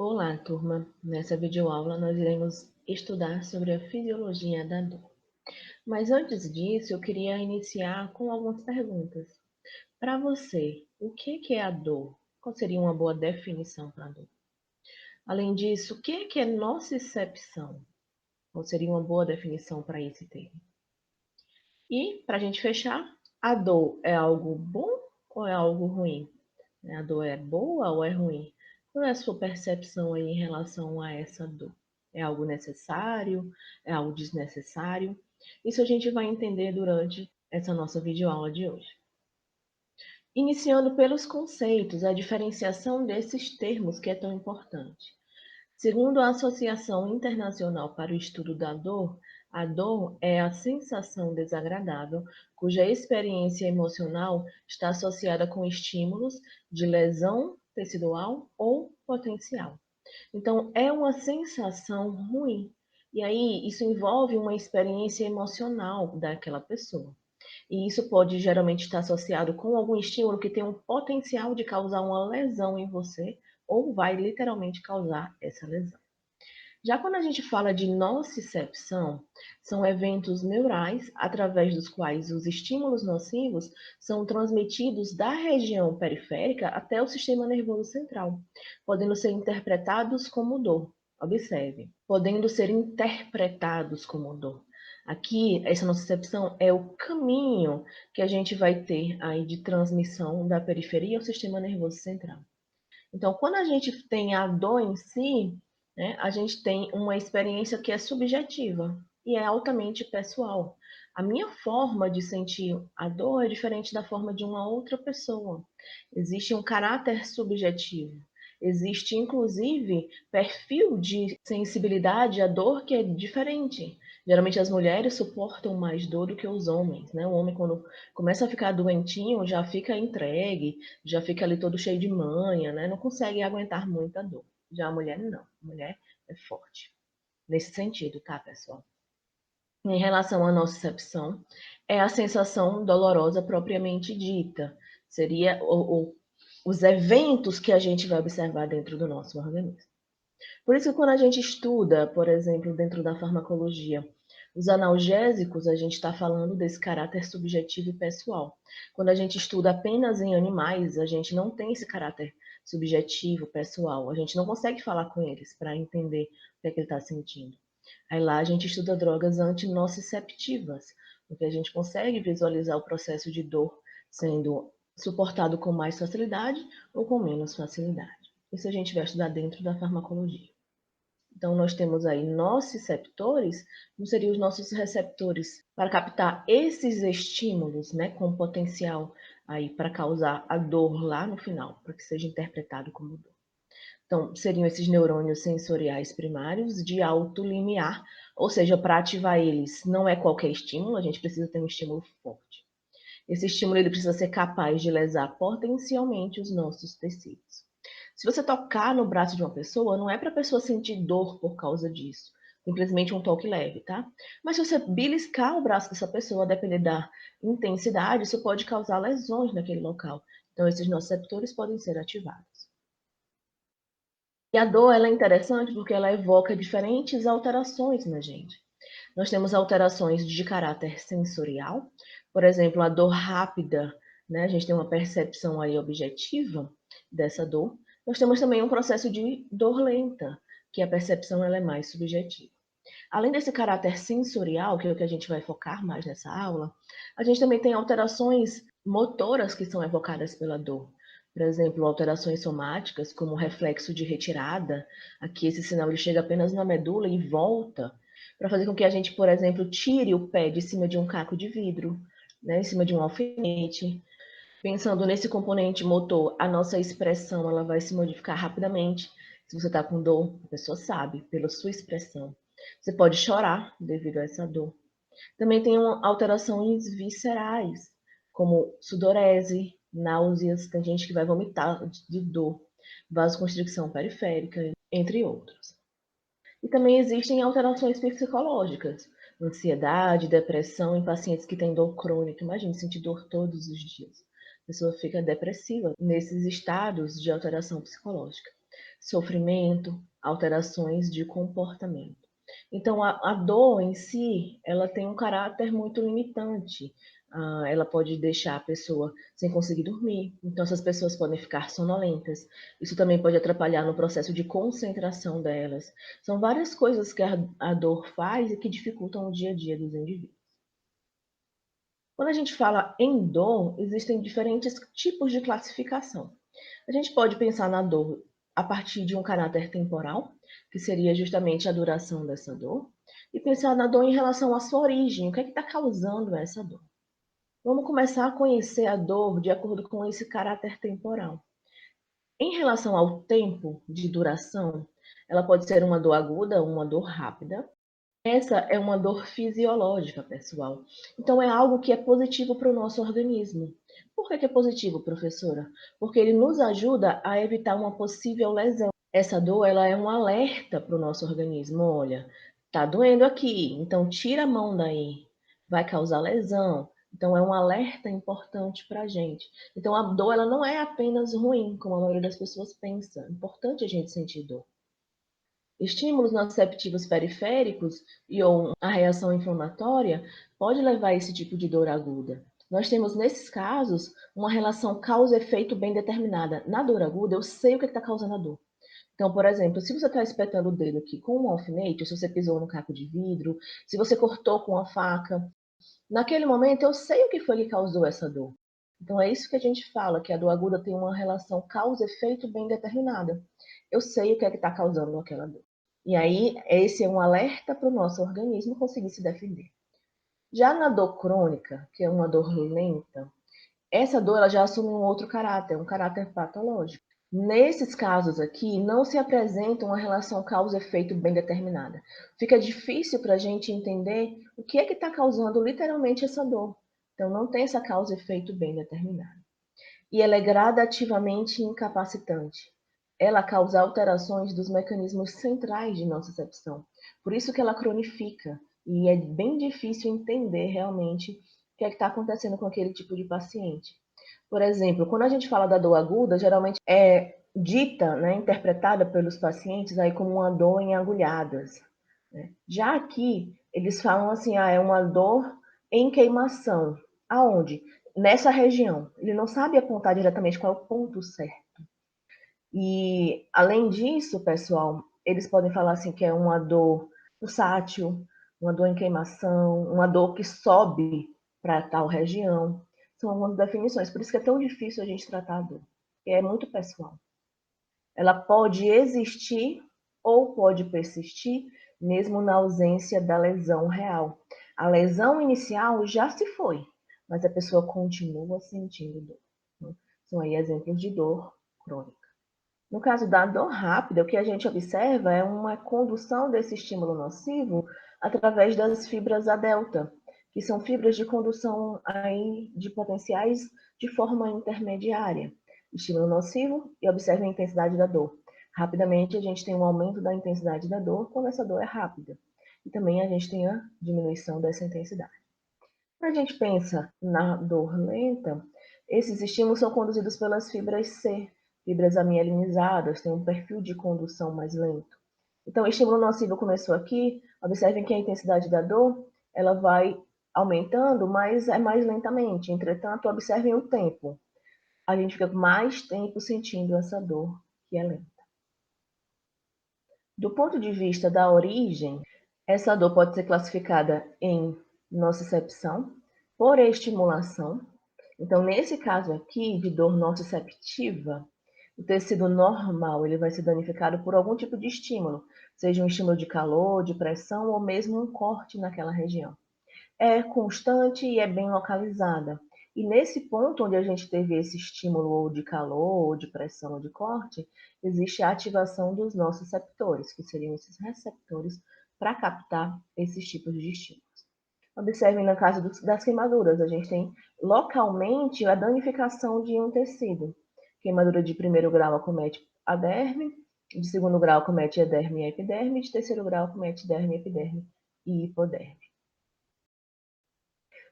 Olá, turma! Nessa videoaula nós iremos estudar sobre a fisiologia da dor. Mas antes disso, eu queria iniciar com algumas perguntas. Para você, o que é a dor? Qual seria uma boa definição para a dor? Além disso, o que é nocicepção? Qual seria uma boa definição para esse termo? E, para a gente fechar, a dor é algo bom ou é algo ruim? A dor é boa ou é ruim? Qual é a sua percepção aí em relação a essa dor? É algo necessário? É algo desnecessário? Isso a gente vai entender durante essa nossa videoaula de hoje. Iniciando pelos conceitos, a diferenciação desses termos que é tão importante. Segundo a Associação Internacional para o Estudo da Dor, a dor é a sensação desagradável cuja experiência emocional está associada com estímulos de lesão tecidual ou potencial. Então, é uma sensação ruim. E aí, isso envolve uma experiência emocional daquela pessoa. E isso pode geralmente estar associado com algum estímulo que tem um potencial de causar uma lesão em você, ou vai literalmente causar essa lesão. Já quando a gente fala de nocicepção, são eventos neurais através dos quais os estímulos nocivos são transmitidos da região periférica até o sistema nervoso central, podendo ser interpretados como dor. Observe, podendo ser interpretados como dor. Aqui, essa nocicepção é o caminho que a gente vai ter aí de transmissão da periferia ao sistema nervoso central. Então, quando a gente tem a dor em si, né, a gente tem uma experiência que é subjetiva e é altamente pessoal. A minha forma de sentir a dor é diferente da forma de uma outra pessoa. Existe um caráter subjetivo. Existe, inclusive, perfil de sensibilidade à dor que é diferente. Geralmente as mulheres suportam mais dor do que os homens, né? O homem, quando começa a ficar doentinho, já fica entregue, já fica ali todo cheio de manha, né? Não consegue aguentar muita dor. Já a mulher não. A mulher é forte. Nesse sentido, tá, pessoal? Em relação à nocicepção, é a sensação dolorosa propriamente dita. Seria os eventos que a gente vai observar dentro do nosso organismo. Por isso que quando a gente estuda, por exemplo, dentro da farmacologia, os analgésicos, a gente está falando desse caráter subjetivo e pessoal. Quando a gente estuda apenas em animais, a gente não tem esse caráter subjetivo, pessoal. A gente não consegue falar com eles para entender o que é que ele está sentindo. Aí lá a gente estuda drogas antinociceptivas, porque a gente consegue visualizar o processo de dor sendo suportado com mais facilidade ou com menos facilidade. Isso a gente vai estudar dentro da farmacologia. Então, nós temos aí nociceptores, como seriam os nossos receptores, para captar esses estímulos, né, com potencial aí para causar a dor lá no final, para que seja interpretado como dor. Então, seriam esses neurônios sensoriais primários de alto limiar, ou seja, para ativar eles não é qualquer estímulo, a gente precisa ter um estímulo forte. Esse estímulo ele precisa ser capaz de lesar potencialmente os nossos tecidos. Se você tocar no braço de uma pessoa, não é para a pessoa sentir dor por causa disso. Simplesmente um toque leve, tá? Mas se você beliscar o braço dessa pessoa, a depender da intensidade, isso pode causar lesões naquele local. Então, esses nociceptores podem ser ativados. E a dor ela é interessante porque ela evoca diferentes alterações na gente. Nós temos alterações de caráter sensorial, por exemplo, a dor rápida, né? A gente tem uma percepção aí objetiva dessa dor. Nós temos também um processo de dor lenta, que a percepção ela é mais subjetiva. Além desse caráter sensorial, que é o que a gente vai focar mais nessa aula, a gente também tem alterações motoras que são evocadas pela dor. Por exemplo, alterações somáticas, como o reflexo de retirada. Aqui esse sinal ele chega apenas na medula e volta, para fazer com que a gente, por exemplo, tire o pé de cima de um caco de vidro, né, em cima de um alfinete. Pensando nesse componente motor, a nossa expressão ela vai se modificar rapidamente. Se você está com dor, a pessoa sabe pela sua expressão. Você pode chorar devido a essa dor. Também tem alterações viscerais, como sudorese, náuseas, tem gente que vai vomitar de dor, vasoconstricção periférica, entre outros. E também existem alterações psicológicas, ansiedade, depressão em pacientes que têm dor crônica. Imagine sentir dor todos os dias. A pessoa fica depressiva nesses estados de alteração psicológica. sofrimento, alterações de comportamento. Então, a dor em si, ela tem um caráter muito limitante. Ela pode deixar a pessoa sem conseguir dormir. Então, essas pessoas podem ficar sonolentas. Isso também pode atrapalhar no processo de concentração delas. São várias coisas que a dor faz e que dificultam o dia a dia dos indivíduos. Quando a gente fala em dor, existem diferentes tipos de classificação. A gente pode pensar na dor a partir de um caráter temporal, que seria justamente a duração dessa dor, e pensar na dor em relação à sua origem, o que é que está causando essa dor. Vamos começar a conhecer a dor de acordo com esse caráter temporal. Em relação ao tempo de duração, ela pode ser uma dor aguda ou uma dor rápida. Essa é uma dor fisiológica, pessoal. Então, é algo que é positivo para o nosso organismo. Por que é positivo, professora? Porque ele nos ajuda a evitar uma possível lesão. Essa dor, ela é um alerta para o nosso organismo. Olha, tá doendo aqui, então tira a mão daí. Vai causar lesão. Então, é um alerta importante para a gente. Então, a dor, ela não é apenas ruim, como a maioria das pessoas pensa. É importante a gente sentir dor. Estímulos nociceptivos periféricos e ou a reação inflamatória pode levar a esse tipo de dor aguda. Nós temos, nesses casos, uma relação causa-efeito bem determinada. Na dor aguda, eu sei o que está causando a dor. Então, por exemplo, se você está espetando o dedo aqui com um alfinete, ou se você pisou no caco de vidro, se você cortou com a faca, naquele momento eu sei o que foi que causou essa dor. Então, é isso que a gente fala, que a dor aguda tem uma relação causa-efeito bem determinada. Eu sei o que é que está causando aquela dor. E aí, esse é um alerta para o nosso organismo conseguir se defender. Já na dor crônica, que é uma dor lenta, essa dor ela já assume um outro caráter, um caráter patológico. Nesses casos aqui, não se apresenta uma relação causa-efeito bem determinada. Fica difícil para a gente entender o que é que está causando literalmente essa dor. Então, não tem essa causa-efeito bem determinada. E ela é gradativamente incapacitante. Ela causa alterações dos mecanismos centrais de nocicepção. Por isso que ela cronifica. E é bem difícil entender realmente o que é que está acontecendo com aquele tipo de paciente. Por exemplo, quando a gente fala da dor aguda, geralmente é dita, né, interpretada pelos pacientes aí como uma dor em agulhadas. Né? Já aqui, eles falam assim, é uma dor em queimação. Aonde? Nessa região. Ele não sabe apontar diretamente qual é o ponto certo. E, além disso, pessoal, eles podem falar assim que é uma dor pulsátil, uma dor em queimação, uma dor que sobe para tal região. São algumas definições. Por isso que é tão difícil a gente tratar a dor. Porque é muito pessoal. Ela pode existir ou pode persistir mesmo na ausência da lesão real. A lesão inicial já se foi, mas a pessoa continua sentindo dor. São aí exemplos de dor crônica. No caso da dor rápida, o que a gente observa é uma condução desse estímulo nocivo através das fibras A delta, que são fibras de condução aí de potenciais de forma intermediária. Estímulo nocivo e observe a intensidade da dor. Rapidamente, a gente tem um aumento da intensidade da dor quando essa dor é rápida. E também a gente tem a diminuição dessa intensidade. Quando a gente pensa na dor lenta, esses estímulos são conduzidos pelas fibras C, fibras amielinizadas, têm um perfil de condução mais lento. Então, o estímulo nocivo começou aqui, observem que a intensidade da dor, ela vai aumentando, mas é mais lentamente. Entretanto, observem o tempo. A gente fica mais tempo sentindo essa dor, que é lenta. Do ponto de vista da origem, essa dor pode ser classificada em nocicepção, por estimulação. Então, nesse caso aqui, de dor nociceptiva, o tecido normal ele vai ser danificado por algum tipo de estímulo, seja um estímulo de calor, de pressão ou mesmo um corte naquela região. É constante e é bem localizada. E nesse ponto onde a gente teve esse estímulo ou de calor, ou de pressão, ou de corte, existe a ativação dos nossos receptores, que seriam esses receptores para captar esses tipos de estímulos. Observem no caso das queimaduras, a gente tem localmente a danificação de um tecido. Queimadura de primeiro grau acomete a derme, de segundo grau acomete a derme e a epiderme, de terceiro grau acomete derme, epiderme e hipoderme.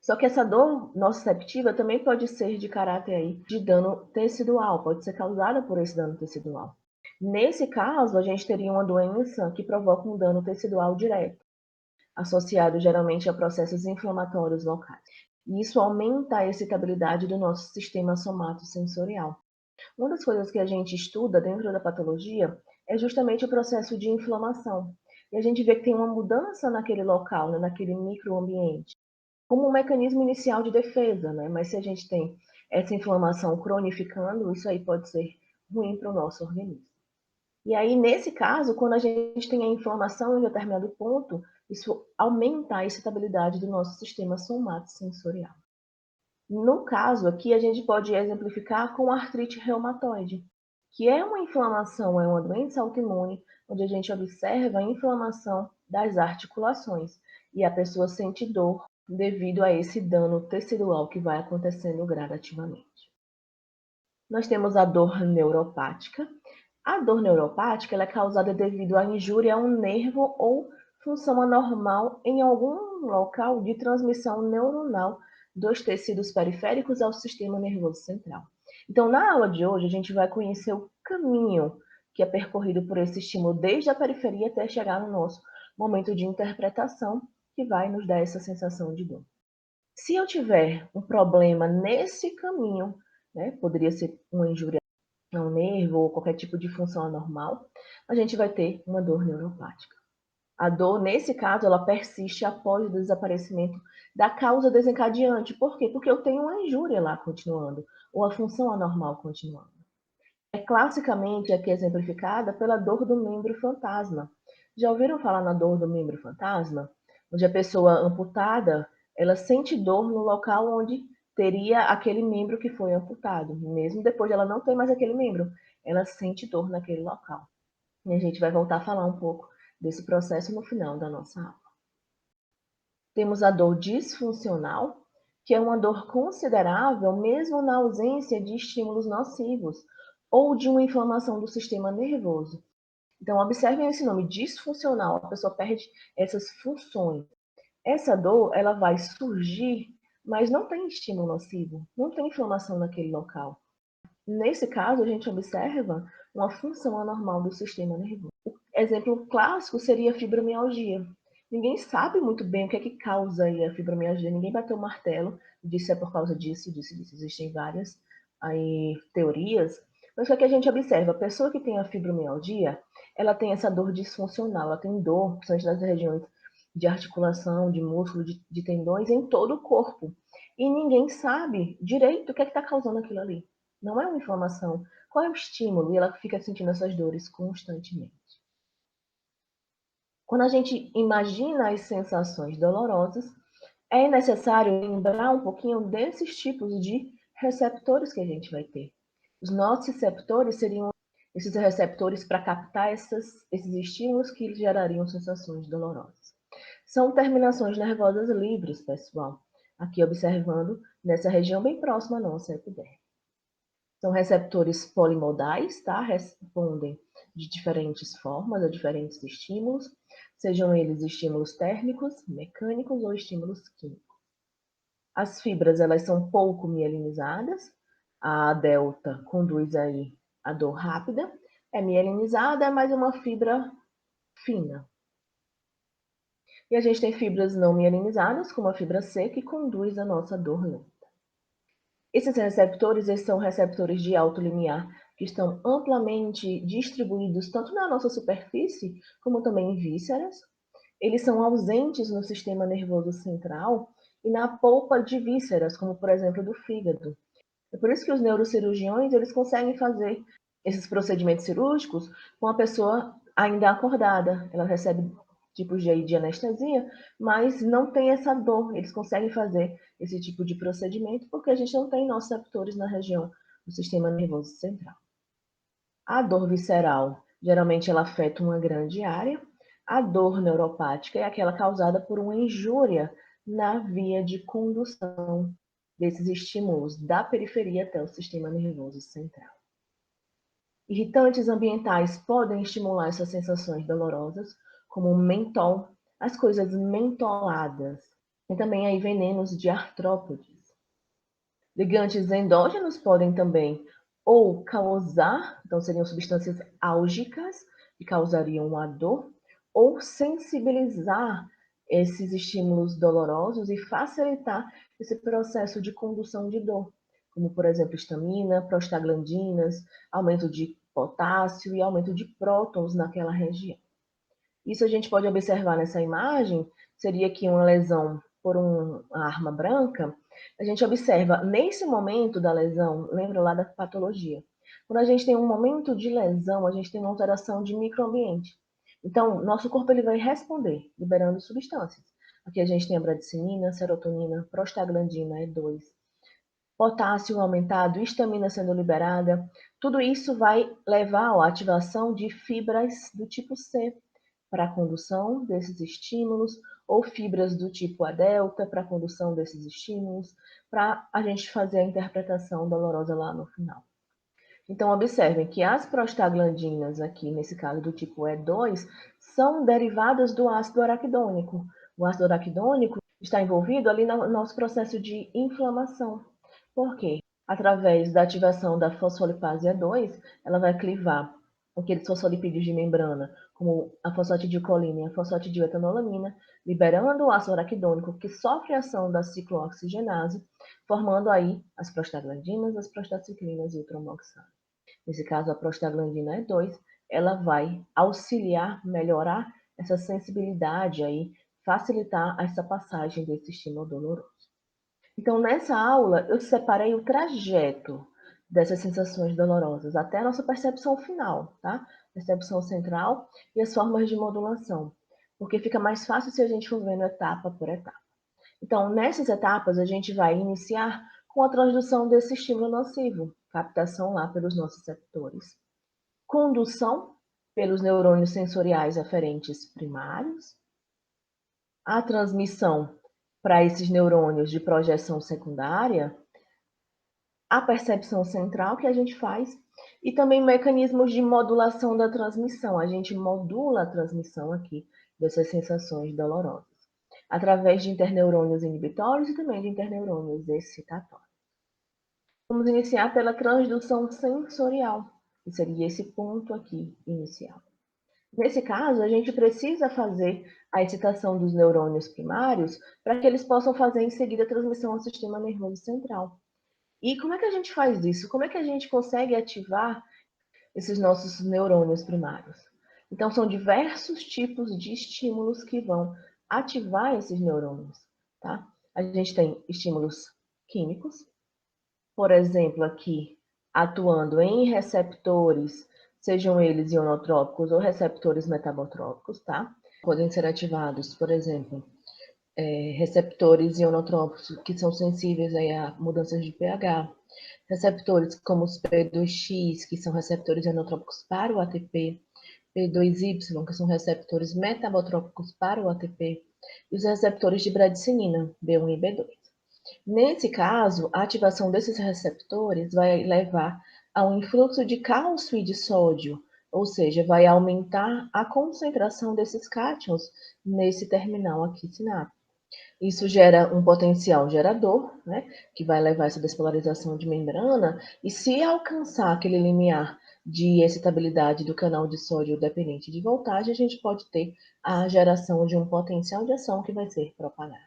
Só que essa dor nociceptiva também pode ser de caráter aí de dano tecidual, pode ser causada por esse dano tecidual. Nesse caso, a gente teria uma doença que provoca um dano tecidual direto, associado geralmente a processos inflamatórios locais. E isso aumenta a excitabilidade do nosso sistema somatosensorial. Uma das coisas que a gente estuda dentro da patologia é justamente o processo de inflamação. E a gente vê que tem uma mudança naquele local, né, naquele microambiente, como um mecanismo inicial de defesa, né? Mas se a gente tem essa inflamação cronificando, isso aí pode ser ruim para o nosso organismo. E aí, nesse caso, quando a gente tem a inflamação em determinado ponto, isso aumenta a excitabilidade do nosso sistema somatosensorial. No caso aqui, a gente pode exemplificar com artrite reumatoide, que é uma inflamação, é uma doença autoimune, onde a gente observa a inflamação das articulações e a pessoa sente dor devido a esse dano tecidual que vai acontecendo gradativamente. Nós temos a dor neuropática. A dor neuropática ela é causada devido à injúria a um nervo ou função anormal em algum local de transmissão neuronal dos tecidos periféricos ao sistema nervoso central. Então, na aula de hoje, a gente vai conhecer o caminho que é percorrido por esse estímulo desde a periferia até chegar no nosso momento de interpretação, que vai nos dar essa sensação de dor. Se eu tiver um problema nesse caminho, né, poderia ser uma injúria a um nervo ou qualquer tipo de função anormal, a gente vai ter uma dor neuropática. A dor, nesse caso, ela persiste após o desaparecimento da causa desencadeante. Por quê? Porque eu tenho uma injúria lá continuando, ou a função anormal continuando. É classicamente aqui exemplificada pela dor do membro fantasma. Já ouviram falar na dor do membro fantasma? Onde a pessoa amputada, ela sente dor no local onde teria aquele membro que foi amputado. Mesmo depois de ela não ter mais aquele membro, ela sente dor naquele local. E a gente vai voltar a falar um pouco desse processo no final da nossa aula. Temos a dor disfuncional, que é uma dor considerável mesmo na ausência de estímulos nocivos ou de uma inflamação do sistema nervoso. Então, observem esse nome, disfuncional, a pessoa perde essas funções. Essa dor, ela vai surgir, mas não tem estímulo nocivo, não tem inflamação naquele local. Nesse caso, a gente observa uma função anormal do sistema nervoso. Exemplo clássico seria a fibromialgia. Ninguém sabe muito bem o que é que causa aí a fibromialgia. Ninguém bateu o martelo e disse é por causa disso, disso, disso. Existem várias aí, teorias. Mas o que é que a gente observa? A pessoa que tem a fibromialgia, ela tem essa dor disfuncional. Ela tem dor, principalmente nas regiões de articulação, de músculo, de tendões, em todo o corpo. E ninguém sabe direito o que é que está causando aquilo ali. Não é uma inflamação. Qual é o estímulo? E ela fica sentindo essas dores constantemente. Quando a gente imagina as sensações dolorosas, é necessário lembrar um pouquinho desses tipos de receptores que a gente vai ter. Os nociceptores seriam esses receptores para captar esses estímulos que gerariam sensações dolorosas. São terminações nervosas livres, pessoal. Aqui observando nessa região bem próxima à nossa epiderme. São receptores polimodais, tá? Respondem de diferentes formas a diferentes estímulos, sejam eles estímulos térmicos, mecânicos ou estímulos químicos. As fibras, elas são pouco mielinizadas. A delta conduz aí a dor rápida. É mielinizada, mas é uma fibra fina. E a gente tem fibras não mielinizadas, como a fibra C, que conduz a nossa dor lenta. Esses receptores eles são receptores de alto limiar que estão amplamente distribuídos tanto na nossa superfície como também em vísceras. Eles são ausentes no sistema nervoso central e na polpa de vísceras, como por exemplo do fígado. É por isso que os neurocirurgiões eles conseguem fazer esses procedimentos cirúrgicos com a pessoa ainda acordada. Ela recebe tipos de anestesia, mas não tem essa dor. Eles conseguem fazer esse tipo de procedimento porque a gente não tem nociceptores na região do sistema nervoso central. A dor visceral, geralmente ela afeta uma grande área. A dor neuropática é aquela causada por uma injúria na via de condução desses estímulos da periferia até o sistema nervoso central. Irritantes ambientais podem estimular essas sensações dolorosas, como o mentol, as coisas mentoladas, e também aí venenos de artrópodes. Ligantes endógenos podem também ou causar, então seriam substâncias álgicas que causariam a dor, ou sensibilizar esses estímulos dolorosos e facilitar esse processo de condução de dor, como por exemplo histamina, prostaglandinas, aumento de potássio e aumento de prótons naquela região. Isso a gente pode observar nessa imagem, seria aqui uma lesão por uma arma branca. A gente observa, nesse momento da lesão, lembra lá da patologia, quando a gente tem um momento de lesão, a gente tem uma alteração de microambiente. Então, nosso corpo ele vai responder, liberando substâncias. Aqui a gente tem a bradicinina, serotonina, prostaglandina, E2, potássio aumentado, histamina sendo liberada. Tudo isso vai levar à ativação de fibras do tipo C, para a condução desses estímulos, ou fibras do tipo A delta para a condução desses estímulos, para a gente fazer a interpretação dolorosa lá no final. Então, observem que as prostaglandinas aqui, nesse caso do tipo E2, são derivadas do ácido araquidônico. O ácido araquidônico está envolvido ali no nosso processo de inflamação. Por quê? Através da ativação da fosfolipase E2, ela vai clivar aqueles fosfolipídios de membrana, como a fosfatidilcolina e a fosfatidiletanolamina, liberando o ácido araquidônico que sofre a ação da ciclooxigenase, formando aí as prostaglandinas, as prostaciclinas e o tromboxano. Nesse caso, a prostaglandina E2, ela vai auxiliar, melhorar essa sensibilidade aí, facilitar essa passagem desse estímulo doloroso. Então, nessa aula, eu separei o trajeto dessas sensações dolorosas até a nossa percepção final, tá? Percepção central e as formas de modulação, porque fica mais fácil se a gente for vendo etapa por etapa. Então, nessas etapas, a gente vai iniciar com a transdução desse estímulo nocivo, captação lá pelos nossos receptores, condução pelos neurônios sensoriais aferentes primários, a transmissão para esses neurônios de projeção secundária, a percepção central que a gente faz e também mecanismos de modulação da transmissão. A gente modula a transmissão aqui dessas sensações dolorosas, através de interneurônios inibitórios e também de interneurônios excitatórios. Vamos iniciar pela transdução sensorial, que seria esse ponto aqui inicial. Nesse caso, a gente precisa fazer a excitação dos neurônios primários para que eles possam fazer em seguida a transmissão ao sistema nervoso central. E como é que a gente faz isso? Como é que a gente consegue ativar esses nossos neurônios primários? Então, são diversos tipos de estímulos que vão ativar esses neurônios, tá? A gente tem estímulos químicos, por exemplo, aqui, atuando em receptores, sejam eles ionotrópicos ou receptores metabotrópicos, tá? Podem ser ativados, por exemplo, receptores ionotrópicos que são sensíveis aí a mudanças de pH, receptores como os P2X, que são receptores ionotrópicos para o ATP, P2Y, que são receptores metabotrópicos para o ATP, e os receptores de bradicinina, B1 e B2. Nesse caso, a ativação desses receptores vai levar a um influxo de cálcio e de sódio, ou seja, vai aumentar a concentração desses cátions nesse terminal aqui sináptico. Isso gera um potencial gerador, né, que vai levar essa despolarização de membrana, e se alcançar aquele limiar de excitabilidade do canal de sódio dependente de voltagem, a gente pode ter a geração de um potencial de ação que vai ser propagado.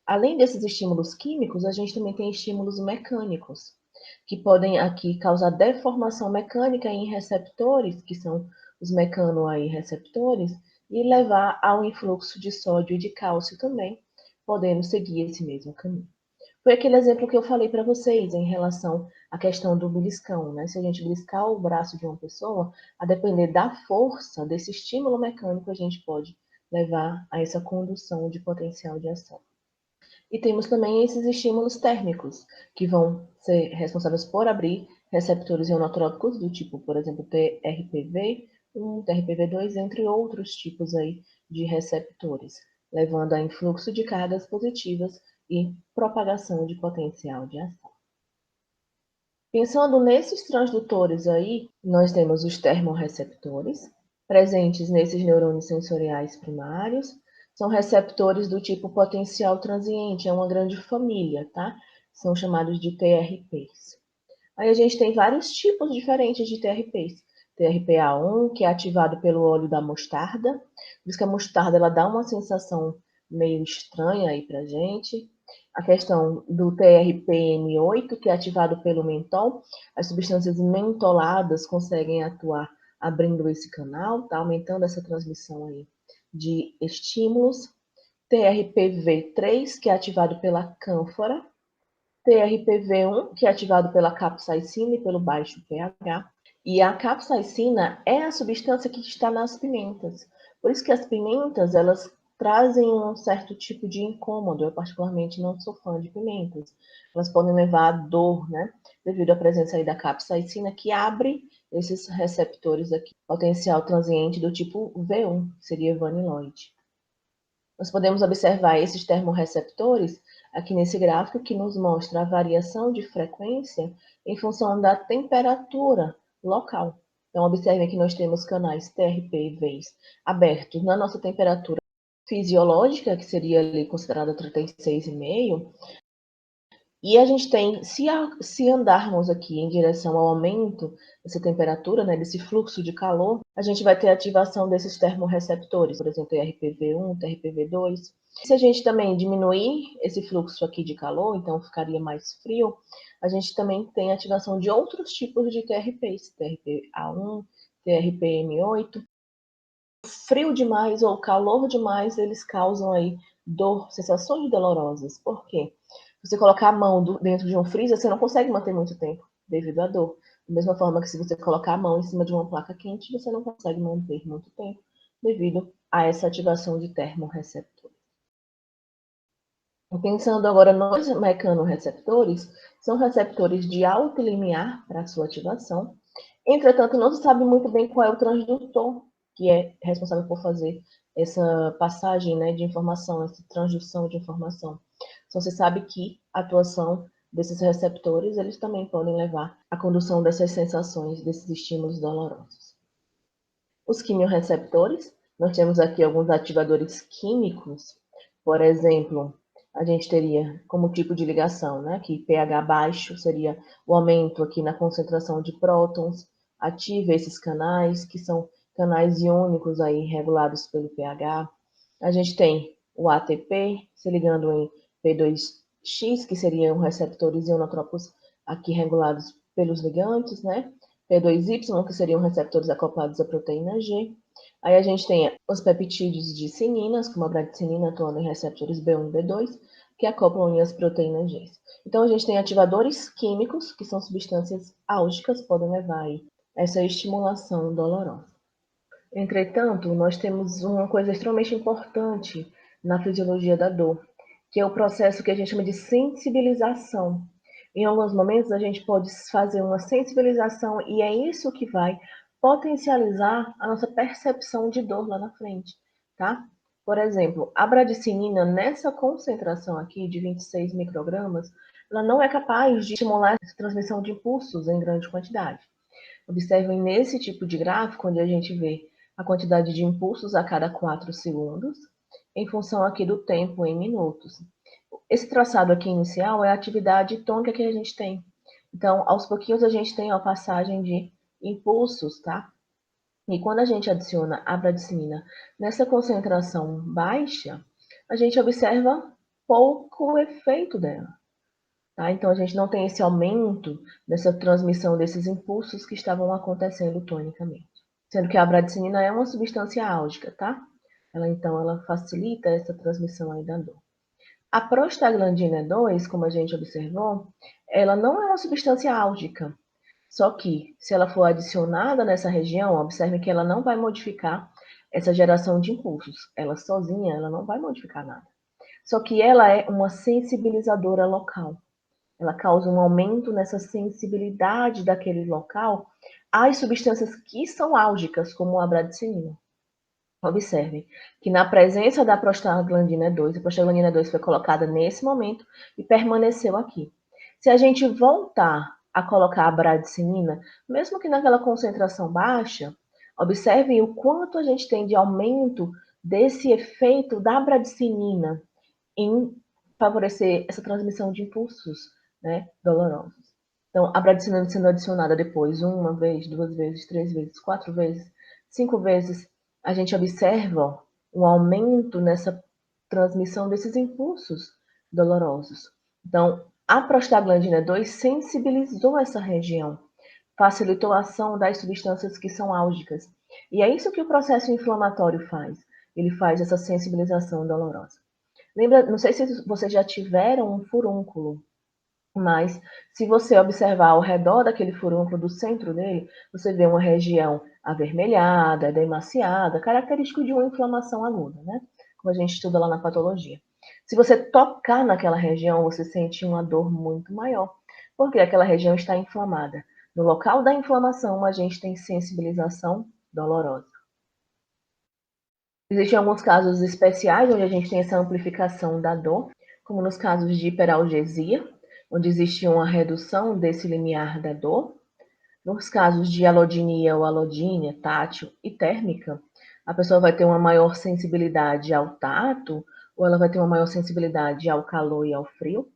Além desses estímulos químicos, a gente também tem estímulos mecânicos, que podem aqui causar deformação mecânica em receptores, que são os mecanoreceptores, e levar ao influxo de sódio e de cálcio também, podendo seguir esse mesmo caminho. Foi aquele exemplo que eu falei para vocês em relação à questão do beliscão, né? Se a gente beliscar o braço de uma pessoa, a depender da força desse estímulo mecânico, a gente pode levar a essa condução de potencial de ação. E temos também esses estímulos térmicos, que vão ser responsáveis por abrir receptores ionotrópicos do tipo, por exemplo, TRPV1, TRPV2, entre outros tipos aí de receptores, levando a influxo de cargas positivas e propagação de potencial de ação. Pensando nesses transdutores aí, nós temos os termorreceptores, presentes nesses neurônios sensoriais primários, são receptores do tipo potencial transiente, é uma grande família, tá? São chamados de TRPs. Aí a gente tem vários tipos diferentes de TRPs. TRPA1, que é ativado pelo óleo da mostarda. Por isso que a mostarda ela dá uma sensação meio estranha aí pra gente. A questão do TRPM8, que é ativado pelo mentol. As substâncias mentoladas conseguem atuar abrindo esse canal, tá? Aumentando essa transmissão aí de estímulos. TRPV3, que é ativado pela cânfora. TRPV1, que é ativado pela capsaicina e pelo baixo pH. E a capsaicina é a substância que está nas pimentas. Por isso que as pimentas, elas trazem um certo tipo de incômodo. Eu particularmente não sou fã de pimentas. Elas podem levar a dor, né? Devido à presença aí da capsaicina, que abre esses receptores aqui. Potencial transiente do tipo V1, que seria vaniloide. Nós podemos observar esses termorreceptores aqui nesse gráfico que nos mostra a variação de frequência em função da temperatura local. Então, observem que nós temos canais TRP e VEIS abertos na nossa temperatura fisiológica, que seria ali considerada 36,5, e a gente tem, se andarmos aqui em direção ao aumento dessa temperatura, né, desse fluxo de calor, a gente vai ter ativação desses termorreceptores, por exemplo, TRPV1, TRPV2. Se a gente também diminuir esse fluxo aqui de calor, então ficaria mais frio, a gente também tem ativação de outros tipos de TRPs, TRPA1, TRPM8. Frio demais ou calor demais, eles causam aí dor, sensações dolorosas. Por quê? Você colocar a mão dentro de um freezer, você não consegue manter muito tempo devido à dor. Da mesma forma que se você colocar a mão em cima de uma placa quente, você não consegue manter muito tempo devido a essa ativação de termorreceptores. Pensando agora nos mecanorreceptores, são receptores de alto limiar para sua ativação. Entretanto, não se sabe muito bem qual é o transdutor que é responsável por fazer essa passagem, né, de informação, essa transdução de informação. Então, você sabe que a atuação desses receptores, eles também podem levar à condução dessas sensações, desses estímulos dolorosos. Os quimiorreceptores, nós temos aqui alguns ativadores químicos, por exemplo, a gente teria como tipo de ligação, né, que pH baixo seria o aumento aqui na concentração de prótons, ativa esses canais, que são canais iônicos aí regulados pelo pH. A gente tem o ATP se ligando em P2X, que seriam receptores ionotrópicos aqui regulados pelos ligantes, né? P2Y, que seriam receptores acoplados à proteína G. Aí a gente tem os peptídeos de cininas, como a bradicinina atuando em receptores B1 e B2, que acoplam as proteínas G. Então a gente tem ativadores químicos, que são substâncias álgicas, podem levar aí essa estimulação dolorosa. Entretanto, nós temos uma coisa extremamente importante na fisiologia da dor, que é o processo que a gente chama de sensibilização. Em alguns momentos, a gente pode fazer uma sensibilização e é isso que vai potencializar a nossa percepção de dor lá na frente, tá? Por exemplo, a bradicinina, nessa concentração aqui de 26 microgramas, ela não é capaz de estimular a transmissão de impulsos em grande quantidade. Observem nesse tipo de gráfico, onde a gente vê a quantidade de impulsos a cada 4 segundos, em função aqui do tempo em minutos. Esse traçado aqui inicial é a atividade tônica que a gente tem. Então, aos pouquinhos a gente tem a passagem de impulsos, tá? E quando a gente adiciona a bradicinina nessa concentração baixa, a gente observa pouco efeito dela. Tá? Então, a gente não tem esse aumento dessa transmissão desses impulsos que estavam acontecendo tonicamente. Sendo que a bradicinina é uma substância álgica, tá? Ela facilita essa transmissão aí da dor. A prostaglandina 2, como a gente observou, ela não é uma substância álgica. Só que, se ela for adicionada nessa região, observe que ela não vai modificar essa geração de impulsos. Ela sozinha, ela não vai modificar nada. Só que ela é uma sensibilizadora local. Ela causa um aumento nessa sensibilidade daquele local às substâncias que são álgicas, como a bradicinina. Observem que na presença da prostaglandina 2, a prostaglandina 2 foi colocada nesse momento e permaneceu aqui. Se a gente voltar a colocar a bradicinina, mesmo que naquela concentração baixa, observem o quanto a gente tem de aumento desse efeito da bradicinina em favorecer essa transmissão de impulsos, né, dolorosos. Então, a prednisona sendo adicionada depois, uma vez, duas vezes, três vezes, quatro vezes, cinco vezes, a gente observa um aumento nessa transmissão desses impulsos dolorosos. Então, a prostaglandina 2 sensibilizou essa região, facilitou a ação das substâncias que são álgicas. E é isso que o processo inflamatório faz. Ele faz essa sensibilização dolorosa. Lembra, não sei se vocês já tiveram um furúnculo, mas se você observar ao redor daquele furúnculo, do centro dele, você vê uma região avermelhada, edemaciada, característico de uma inflamação aguda, né? Como a gente estuda lá na patologia. Se você tocar naquela região, você sente uma dor muito maior, porque aquela região está inflamada. No local da inflamação, a gente tem sensibilização dolorosa. Existem alguns casos especiais onde a gente tem essa amplificação da dor, como nos casos de hiperalgesia, onde existe uma redução desse limiar da dor. Nos casos de alodinia ou alodínia, tátil e térmica, a pessoa vai ter uma maior sensibilidade ao tato, ou ela vai ter uma maior sensibilidade ao calor e ao frio.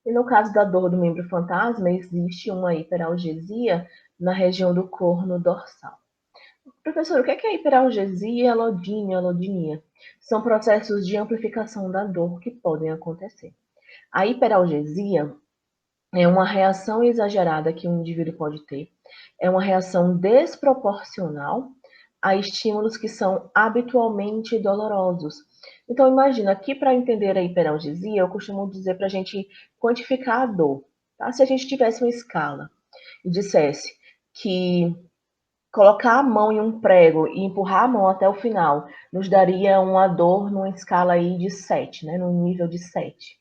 E no caso da dor do membro fantasma, existe uma hiperalgesia na região do corno dorsal. Professor, o que é hiperalgesia, alodínia, alodinia? São processos de amplificação da dor que podem acontecer. A hiperalgesia é uma reação exagerada que um indivíduo pode ter. É uma reação desproporcional a estímulos que são habitualmente dolorosos. Então, imagina, aqui para entender a hiperalgesia, eu costumo dizer para a gente quantificar a dor. Tá? Se a gente tivesse uma escala e dissesse que colocar a mão em um prego e empurrar a mão até o final nos daria uma dor numa escala aí de 7, né? Num nível de 7.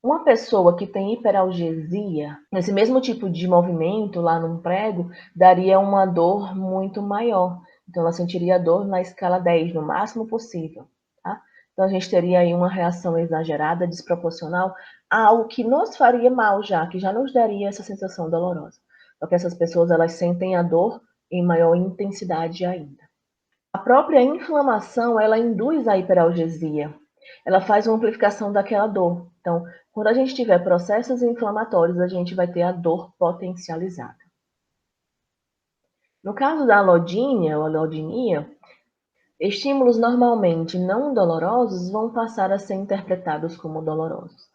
Uma pessoa que tem hiperalgesia, esse mesmo tipo de movimento lá num prego, daria uma dor muito maior. Então, ela sentiria dor na escala 10, no máximo possível. Tá? Então, a gente teria aí uma reação exagerada, desproporcional, a algo que nos faria mal já, que já nos daria essa sensação dolorosa. Porque essas pessoas, elas sentem a dor em maior intensidade ainda. A própria inflamação, ela induz a hiperalgesia. Ela faz uma amplificação daquela dor. Então, quando a gente tiver processos inflamatórios, a gente vai ter a dor potencializada. No caso da alodínia ou alodinia, estímulos normalmente não dolorosos vão passar a ser interpretados como dolorosos.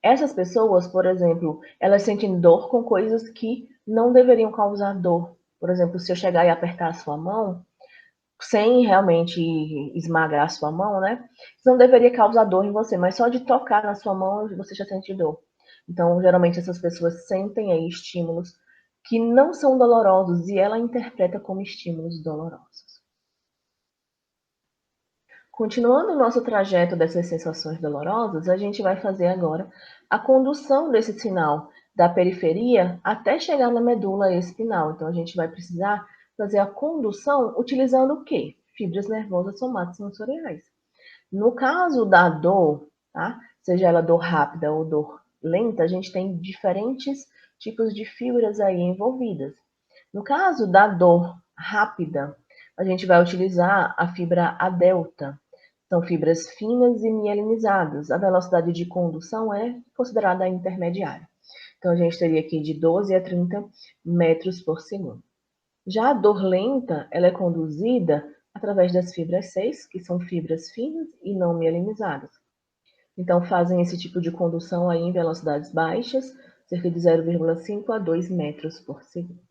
Essas pessoas, por exemplo, elas sentem dor com coisas que não deveriam causar dor. Por exemplo, se eu chegar e apertar a sua mão, sem realmente esmagar a sua mão, né? Isso não deveria causar dor em você, mas só de tocar na sua mão você já sente dor. Então, geralmente essas pessoas sentem aí estímulos que não são dolorosos e ela interpreta como estímulos dolorosos. Continuando o nosso trajeto dessas sensações dolorosas, a gente vai fazer agora a condução desse sinal da periferia até chegar na medula espinal. Então, a gente vai precisar fazer a condução utilizando o quê? Fibras nervosas somatosensoriais. No caso da dor, tá? Seja ela dor rápida ou dor lenta, a gente tem diferentes tipos de fibras aí envolvidas. No caso da dor rápida, a gente vai utilizar a fibra A delta. São fibras finas e mielinizadas. A velocidade de condução é considerada intermediária. Então, a gente teria aqui de 12 a 30 metros por segundo. Já a dor lenta, ela é conduzida através das fibras 6, que são fibras finas e não mielinizadas. Então, fazem esse tipo de condução aí em velocidades baixas, cerca de 0,5 a 2 metros por segundo.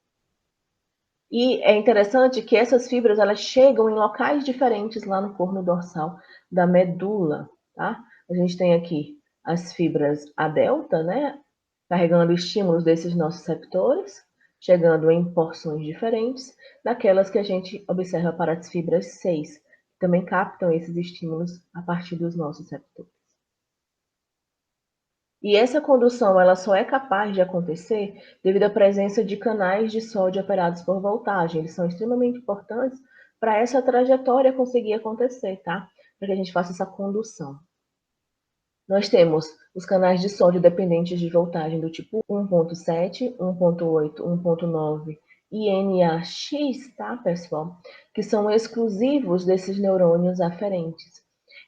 E é interessante que essas fibras elas chegam em locais diferentes lá no corno dorsal da medula, tá? A gente tem aqui as fibras A delta, né? Carregando estímulos desses nossos receptores, chegando em porções diferentes daquelas que a gente observa para as fibras 6, que também captam esses estímulos a partir dos nossos receptores. E essa condução ela só é capaz de acontecer devido à presença de canais de sódio operados por voltagem. Eles são extremamente importantes para essa trajetória conseguir acontecer, tá? Para que a gente faça essa condução. Nós temos os canais de sódio dependentes de voltagem do tipo 1.7, 1.8, 1.9 e NaX, tá, pessoal? Que são exclusivos desses neurônios aferentes.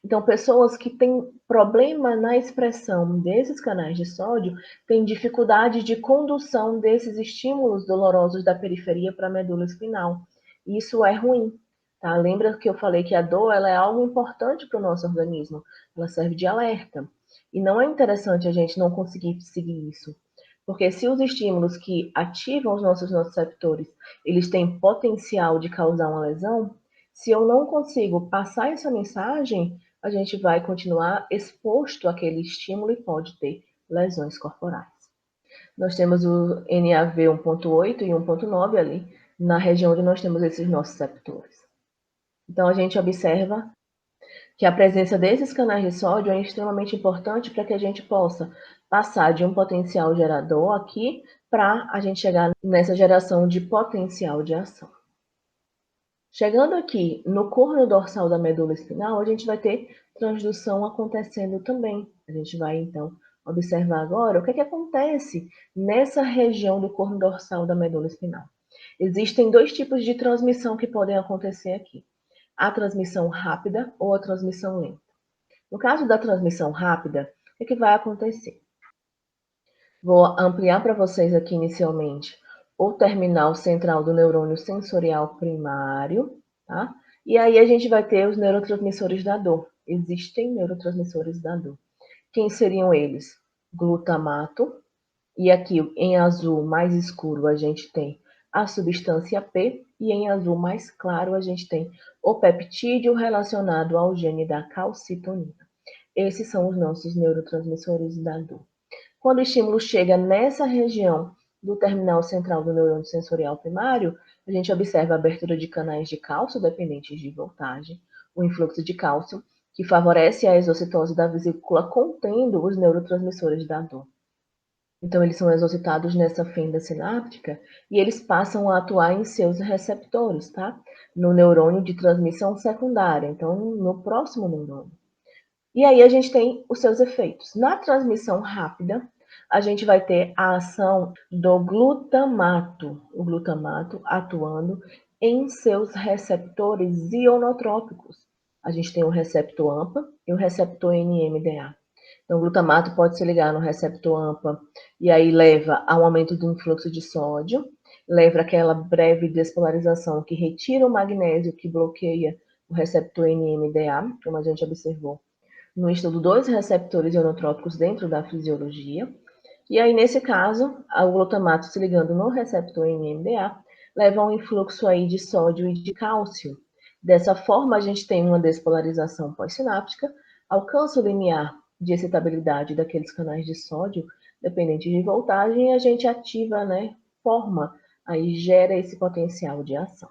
Então, pessoas que têm problema na expressão desses canais de sódio têm dificuldade de condução desses estímulos dolorosos da periferia para a medula espinhal. Isso é ruim, tá? Lembra que eu falei que a dor ela é algo importante para o nosso organismo, ela serve de alerta. E não é interessante a gente não conseguir seguir isso. Porque se os estímulos que ativam os nossos nociceptores, eles têm potencial de causar uma lesão, se eu não consigo passar essa mensagem, a gente vai continuar exposto àquele estímulo e pode ter lesões corporais. Nós temos o NaV 1.8 e 1.9 ali, na região onde nós temos esses nociceptores. Então, a gente observa que a presença desses canais de sódio é extremamente importante para que a gente possa passar de um potencial gerador aqui para a gente chegar nessa geração de potencial de ação. Chegando aqui no corno dorsal da medula espinal, a gente vai ter transdução acontecendo também. A gente vai, então, observar agora o que acontece nessa região do corno dorsal da medula espinal. Existem dois tipos de transmissão que podem acontecer aqui. A transmissão rápida ou a transmissão lenta. No caso da transmissão rápida, o que vai acontecer? Vou ampliar para vocês aqui inicialmente o terminal central do neurônio sensorial primário, tá? E aí a gente vai ter os neurotransmissores da dor. Existem neurotransmissores da dor. Quem seriam eles? Glutamato, e aqui em azul mais escuro a gente tem a substância P, e em azul mais claro a gente tem o peptídeo relacionado ao gene da calcitonina. Esses são os nossos neurotransmissores da dor. Quando o estímulo chega nessa região do terminal central do neurônio sensorial primário, a gente observa a abertura de canais de cálcio dependentes de voltagem, o influxo de cálcio, que favorece a exocitose da vesícula contendo os neurotransmissores da dor. Então, eles são exocitados nessa fenda sináptica e eles passam a atuar em seus receptores, tá? No neurônio de transmissão secundária, então, no próximo neurônio. E aí a gente tem os seus efeitos. Na transmissão rápida, a gente vai ter a ação do glutamato, o glutamato atuando em seus receptores ionotrópicos. A gente tem o receptor AMPA e o receptor NMDA. Então, o glutamato pode se ligar no receptor AMPA e aí leva a um aumento do influxo de sódio, leva aquela breve despolarização que retira o magnésio, que bloqueia o receptor NMDA, como a gente observou no estudo dos receptores ionotrópicos dentro da fisiologia. E aí, nesse caso, o glutamato se ligando no receptor NMDA leva a um influxo aí de sódio e de cálcio. Dessa forma, a gente tem uma despolarização pós-sináptica, alcança o limiar de excitabilidade daqueles canais de sódio dependentes de voltagem e a gente ativa, né, forma, aí gera esse potencial de ação.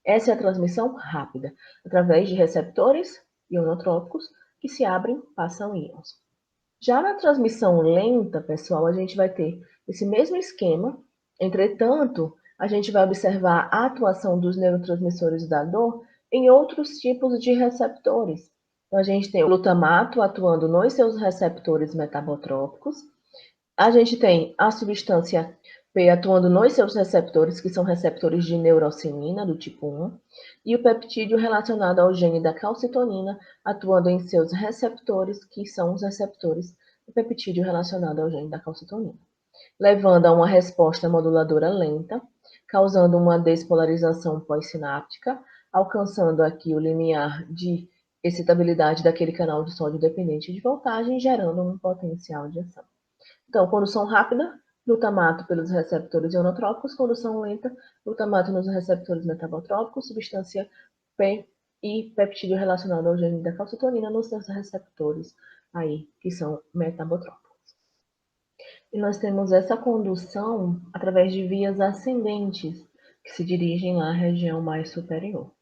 Essa é a transmissão rápida, através de receptores ionotrópicos que se abrem, passam íons. Já na transmissão lenta, pessoal, a gente vai ter esse mesmo esquema, entretanto, a gente vai observar a atuação dos neurotransmissores da dor em outros tipos de receptores. Então, a gente tem o glutamato atuando nos seus receptores metabotrópicos, a gente tem a substância P atuando nos seus receptores, que são receptores de neurocimina, do tipo 1, e o peptídeo relacionado ao gene da calcitonina, atuando em seus receptores, que são os receptores do peptídeo relacionado ao gene da calcitonina, levando a uma resposta moduladora lenta, causando uma despolarização pós-sináptica, alcançando aqui o limiar de excitabilidade daquele canal de sódio dependente de voltagem, gerando um potencial de ação. Então, condução rápida, glutamato pelos receptores ionotrópicos, condução lenta, glutamato nos receptores metabotrópicos, substância P e peptídeo relacionado ao gene da calcitonina nos seus receptores aí, que são metabotrópicos. E nós temos essa condução através de vias ascendentes, que se dirigem lá à região mais superior.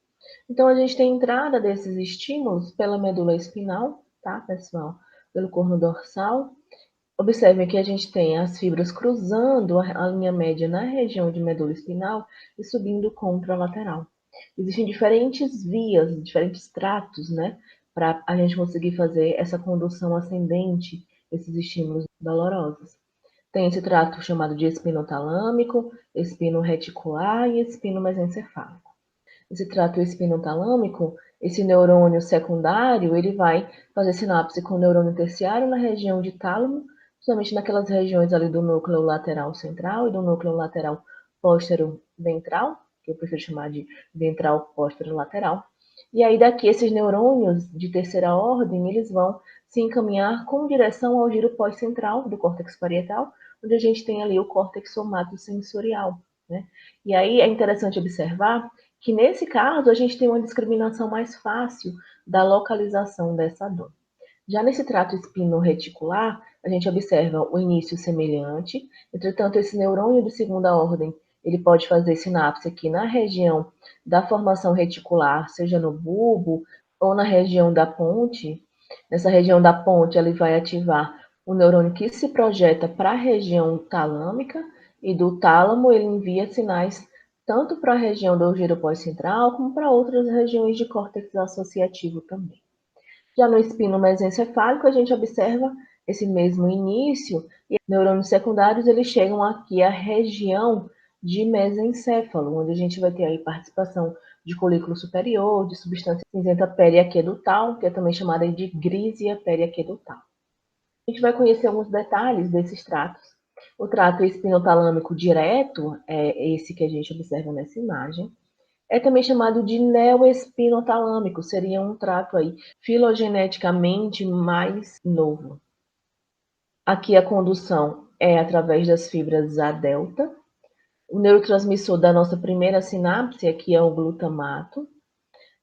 Então, a gente tem entrada desses estímulos pela medula espinal, tá, pessoal? Pelo corno dorsal. Observem que a gente tem as fibras cruzando a linha média na região de medula espinal e subindo contralateral. Existem diferentes vias, diferentes tratos, né, para a gente conseguir fazer essa condução ascendente, esses estímulos dolorosos. Tem esse trato chamado de espino talâmico, espino reticular e espino mesencefálico. esse trato espinotalâmico, esse neurônio secundário, ele vai fazer sinapse com o neurônio terciário na região de tálamo, principalmente naquelas regiões ali do núcleo lateral central e do núcleo lateral póstero ventral, que eu prefiro chamar de ventral póstero lateral. E aí daqui esses neurônios de terceira ordem, eles vão se encaminhar com direção ao giro pós-central do córtex parietal, onde a gente tem ali o córtex somatosensorial, né? E aí é interessante observar que nesse caso a gente tem uma discriminação mais fácil da localização dessa dor. Já nesse trato espino-reticular, a gente observa o início semelhante, entretanto, esse neurônio de segunda ordem, ele pode fazer sinapse aqui na região da formação reticular, seja no bulbo ou na região da ponte. Nessa região da ponte, ele vai ativar o neurônio que se projeta para a região talâmica, e do tálamo ele envia sinais tanto para a região do giro pós-central, como para outras regiões de córtex associativo também. Já no espino mesencefálico, a gente observa esse mesmo início, e os neurônios secundários eles chegam aqui à região de mesencéfalo, onde a gente vai ter aí participação de colículo superior, de substância cinzenta periaquedutal, que é também chamada de grísia periaquedutal. A gente vai conhecer alguns detalhes desses tratos. O trato espinotalâmico direto é esse que a gente observa nessa imagem. É também chamado de neoespinotalâmico, seria um trato aí filogeneticamente mais novo. Aqui a condução é através das fibras A delta. O neurotransmissor da nossa primeira sinapse aqui é o glutamato,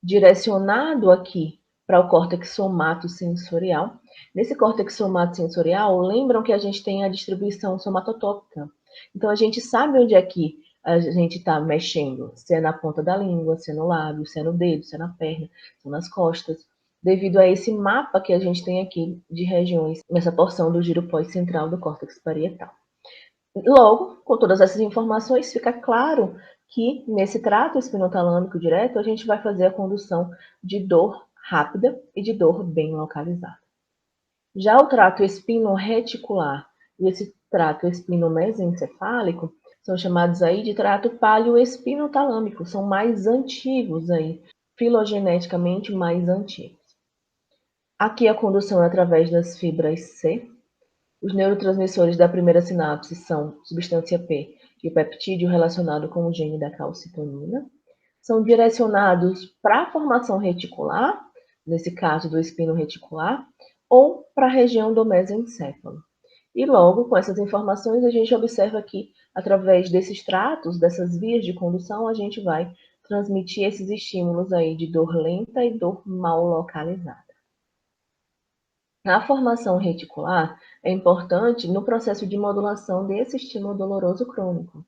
direcionado aqui para o córtex somatosensorial. Nesse córtex somatosensorial, lembram que a gente tem a distribuição somatotópica. Então, a gente sabe onde é que a gente está mexendo, se é na ponta da língua, se é no lábio, se é no dedo, se é na perna, se é nas costas, devido a esse mapa que a gente tem aqui de regiões nessa porção do giro pós-central do córtex parietal. Logo, com todas essas informações, fica claro que nesse trato espinotalâmico direto, a gente vai fazer a condução de dor rápida e de dor bem localizada. Já o trato espinorreticular e esse trato espinomesencefálico são chamados aí de trato paleoespinotalâmico, são mais antigos aí, filogeneticamente mais antigos. Aqui a condução é através das fibras C. Os neurotransmissores da primeira sinapse são substância P e o peptídeo relacionado com o gene da calcitonina. São direcionados para a formação reticular, nesse caso do espino reticular, ou para a região do mesencéfalo. E logo, com essas informações, a gente observa que, através desses tratos, dessas vias de condução, a gente vai transmitir esses estímulos aí de dor lenta e dor mal localizada. Na formação reticular, é importante no processo de modulação desse estímulo doloroso crônico.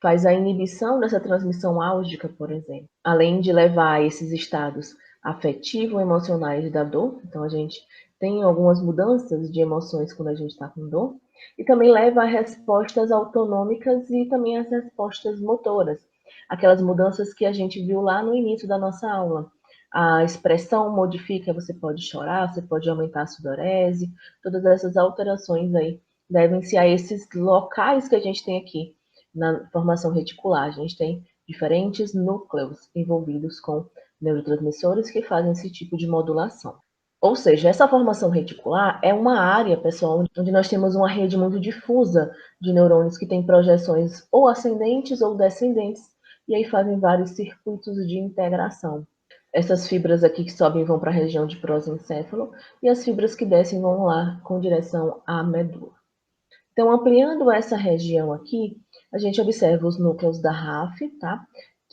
Faz a inibição dessa transmissão álgica, por exemplo, além de levar a esses estados afetivo-emocionais da dor. Então, a gente tem algumas mudanças de emoções quando a gente está com dor, e também leva a respostas autonômicas e também as respostas motoras, aquelas mudanças que a gente viu lá no início da nossa aula. A expressão modifica, você pode chorar, você pode aumentar a sudorese, todas essas alterações aí devem-se a esses locais que a gente tem aqui na formação reticular. A gente tem diferentes núcleos envolvidos com neurotransmissores que fazem esse tipo de modulação. Ou seja, essa formação reticular é uma área, pessoal, onde nós temos uma rede muito difusa de neurônios que têm projeções ou ascendentes ou descendentes, e aí fazem vários circuitos de integração. Essas fibras aqui que sobem vão para a região de prosencéfalo, e as fibras que descem vão lá com direção à medula. Então, ampliando essa região aqui, a gente observa os núcleos da RAF, tá?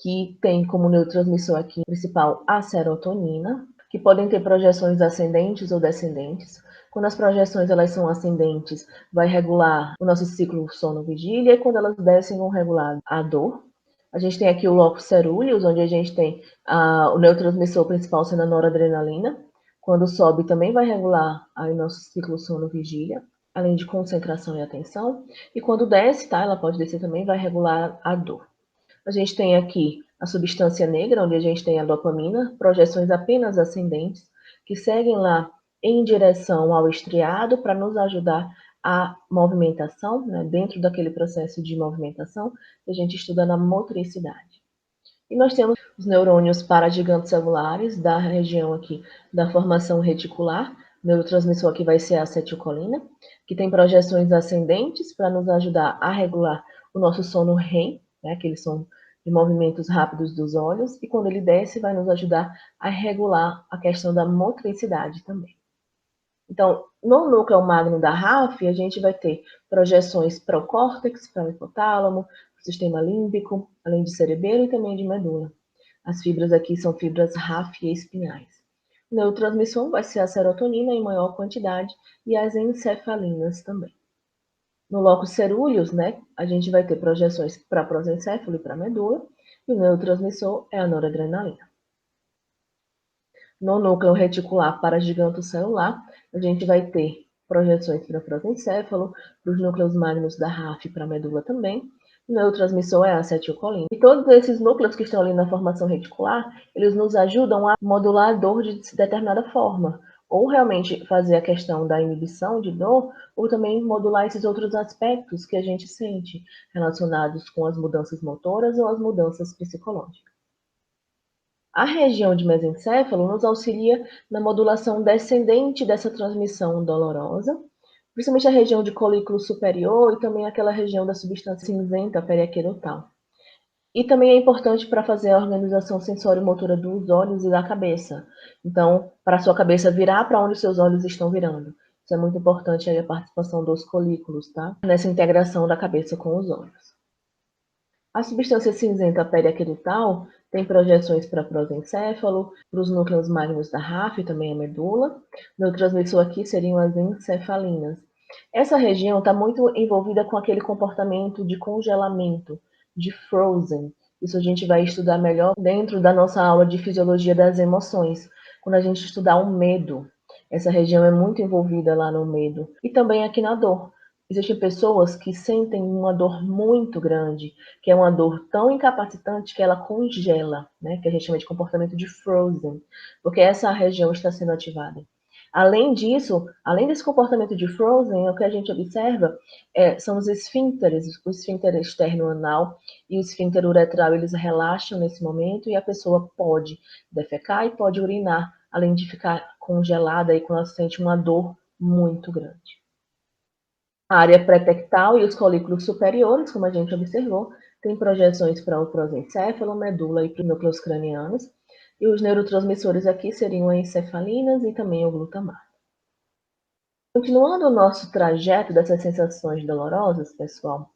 Que tem como neurotransmissor aqui principal a serotonina, que podem ter projeções ascendentes ou descendentes. Quando as projeções elas são ascendentes, vai regular o nosso ciclo sono-vigília, e quando elas descem, vão regular a dor. A gente tem aqui o locus ceruleus, onde a gente tem o neurotransmissor principal sendo a noradrenalina. Quando sobe, também vai regular o nosso ciclo sono-vigília, além de concentração e atenção. E quando desce, tá? Ela pode descer também, vai regular a dor. A gente tem aqui a substância negra, onde a gente tem a dopamina, projeções apenas ascendentes, que seguem lá em direção ao estriado para nos ajudar a movimentação, né, dentro daquele processo de movimentação que a gente estuda na motricidade. E nós temos os neurônios paragigantes celulares da região aqui da formação reticular. O neurotransmissor aqui vai ser a acetilcolina, que tem projeções ascendentes para nos ajudar a regular o nosso sono REM, né, aquele sono de movimentos rápidos dos olhos, e quando ele desce vai nos ajudar a regular a questão da motricidade também. Então, no núcleo magno da RAF, a gente vai ter projeções para o córtex, para o hipotálamo, para o sistema límbico, além de cerebelo e também de medula. As fibras aqui são fibras RAF e espinhais. O neurotransmissor vai ser a serotonina em maior quantidade e as encefalinas também. No locus cerúleus, né, a gente vai ter projeções para prosencéfalo e para medula, e o neurotransmissor é a noradrenalina. No núcleo reticular paragigantocelular, a gente vai ter projeções para o protencéfalo, para os núcleos magnos da RAF e para a medula também. O neurotransmissor é a acetilcolina. E todos esses núcleos que estão ali na formação reticular, eles nos ajudam a modular a dor de determinada forma. Ou realmente fazer a questão da inibição de dor, ou também modular esses outros aspectos que a gente sente relacionados com as mudanças motoras ou as mudanças psicológicas. A região de mesencéfalo nos auxilia na modulação descendente dessa transmissão dolorosa, principalmente a região de colículo superior e também aquela região da substância cinzenta periaquedutal. E também é importante para fazer a organização sensório-motora dos olhos e da cabeça. Então, para a sua cabeça virar para onde os seus olhos estão virando. Isso é muito importante aí a participação dos colículos, tá? Nessa integração da cabeça com os olhos. A substância cinzenta periaquedutal tem projeções para prosencéfalo, para os núcleos magnos da RAF e também a medula. O neurotransmissor aqui seriam as encefalinas. Essa região está muito envolvida com aquele comportamento de congelamento, de frozen. Isso a gente vai estudar melhor dentro da nossa aula de fisiologia das emoções, quando a gente estudar o medo. Essa região é muito envolvida lá no medo. E também aqui na dor. Existem pessoas que sentem uma dor muito grande, que é uma dor tão incapacitante que ela congela, né? Que a gente chama de comportamento de frozen, porque essa região está sendo ativada. Além disso, além desse comportamento de frozen, o que a gente observa são os esfíncteres, o esfíncter externo anal e o esfíncter uretral, eles relaxam nesse momento e a pessoa pode defecar e pode urinar, além de ficar congelada e quando ela sente uma dor muito grande. A área pré-tectal e os colículos superiores, como a gente observou, têm projeções para o prosencéfalo, medula e para os núcleos cranianos. E os neurotransmissores aqui seriam as encefalinas e também o glutamato. Continuando o nosso trajeto dessas sensações dolorosas, pessoal,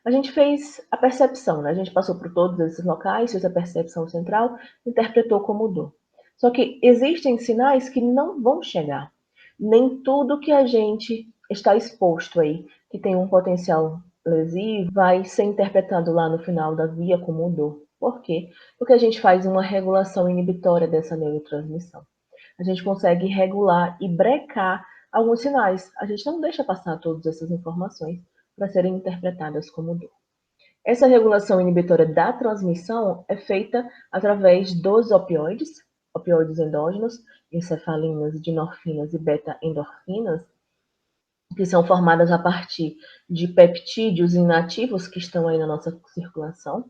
a gente fez a percepção, né? A gente passou por todos esses locais, fez a percepção central, interpretou como dor. Só que existem sinais que não vão chegar. Nem tudo que a gente está exposto aí, que tem um potencial lesivo, vai ser interpretado lá no final da via como dor. Por quê? Porque a gente faz uma regulação inibitória dessa neurotransmissão. A gente consegue regular e brecar alguns sinais. A gente não deixa passar todas essas informações para serem interpretadas como dor. Essa regulação inibitória da transmissão é feita através dos opioides, opioides endógenos, encefalinas, dinorfinas e beta-endorfinas, que são formadas a partir de peptídeos inativos que estão aí na nossa circulação,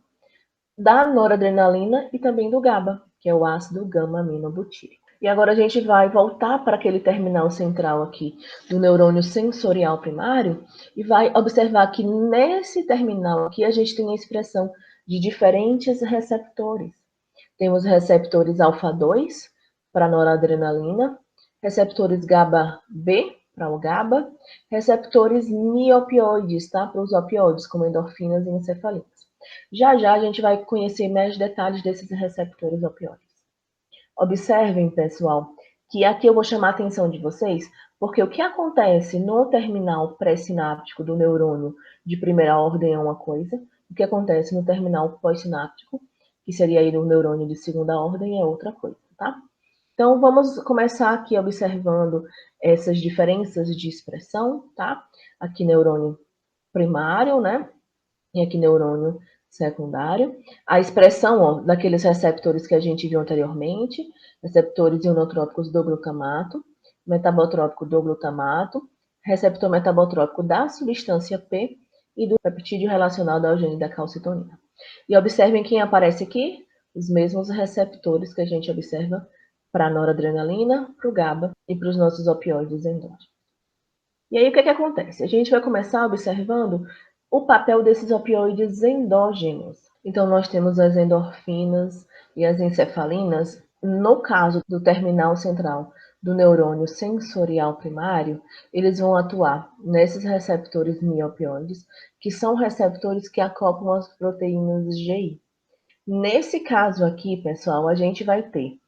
da noradrenalina e também do GABA, que é o ácido gama-aminobutírico. E agora a gente vai voltar para aquele terminal central aqui do neurônio sensorial primário e vai observar que nesse terminal aqui a gente tem a expressão de diferentes receptores. Temos receptores alfa-2 para a noradrenalina, receptores GABA-B para o GABA, receptores miopioides, tá? Para os opioides, como endorfinas e encefalinas. Já já a gente vai conhecer mais detalhes desses receptores opioides. Observem, pessoal, que aqui eu vou chamar a atenção de vocês, porque o que acontece no terminal pré-sináptico do neurônio de primeira ordem é uma coisa, o que acontece no terminal pós-sináptico, que seria aí no neurônio de segunda ordem, é outra coisa, tá? Então, vamos começar aqui observando essas diferenças de expressão, tá? Aqui neurônio primário, né? E aqui neurônio secundário. A expressão daqueles receptores que a gente viu anteriormente, receptores ionotrópicos do glutamato, metabotrópico do glutamato, receptor metabotrópico da substância P e do peptídeo relacionado ao gene da calcitonina. E observem quem aparece aqui, os mesmos receptores que a gente observa para a noradrenalina, para o GABA e para os nossos opioides endógenos. E aí o que acontece? A gente vai começar observando o papel desses opioides endógenos. Então nós temos as endorfinas e as encefalinas, no caso do terminal central do neurônio sensorial primário, eles vão atuar nesses receptores miopioides, que são receptores que acoplam as proteínas GI. Nesse caso aqui, pessoal, a gente vai ter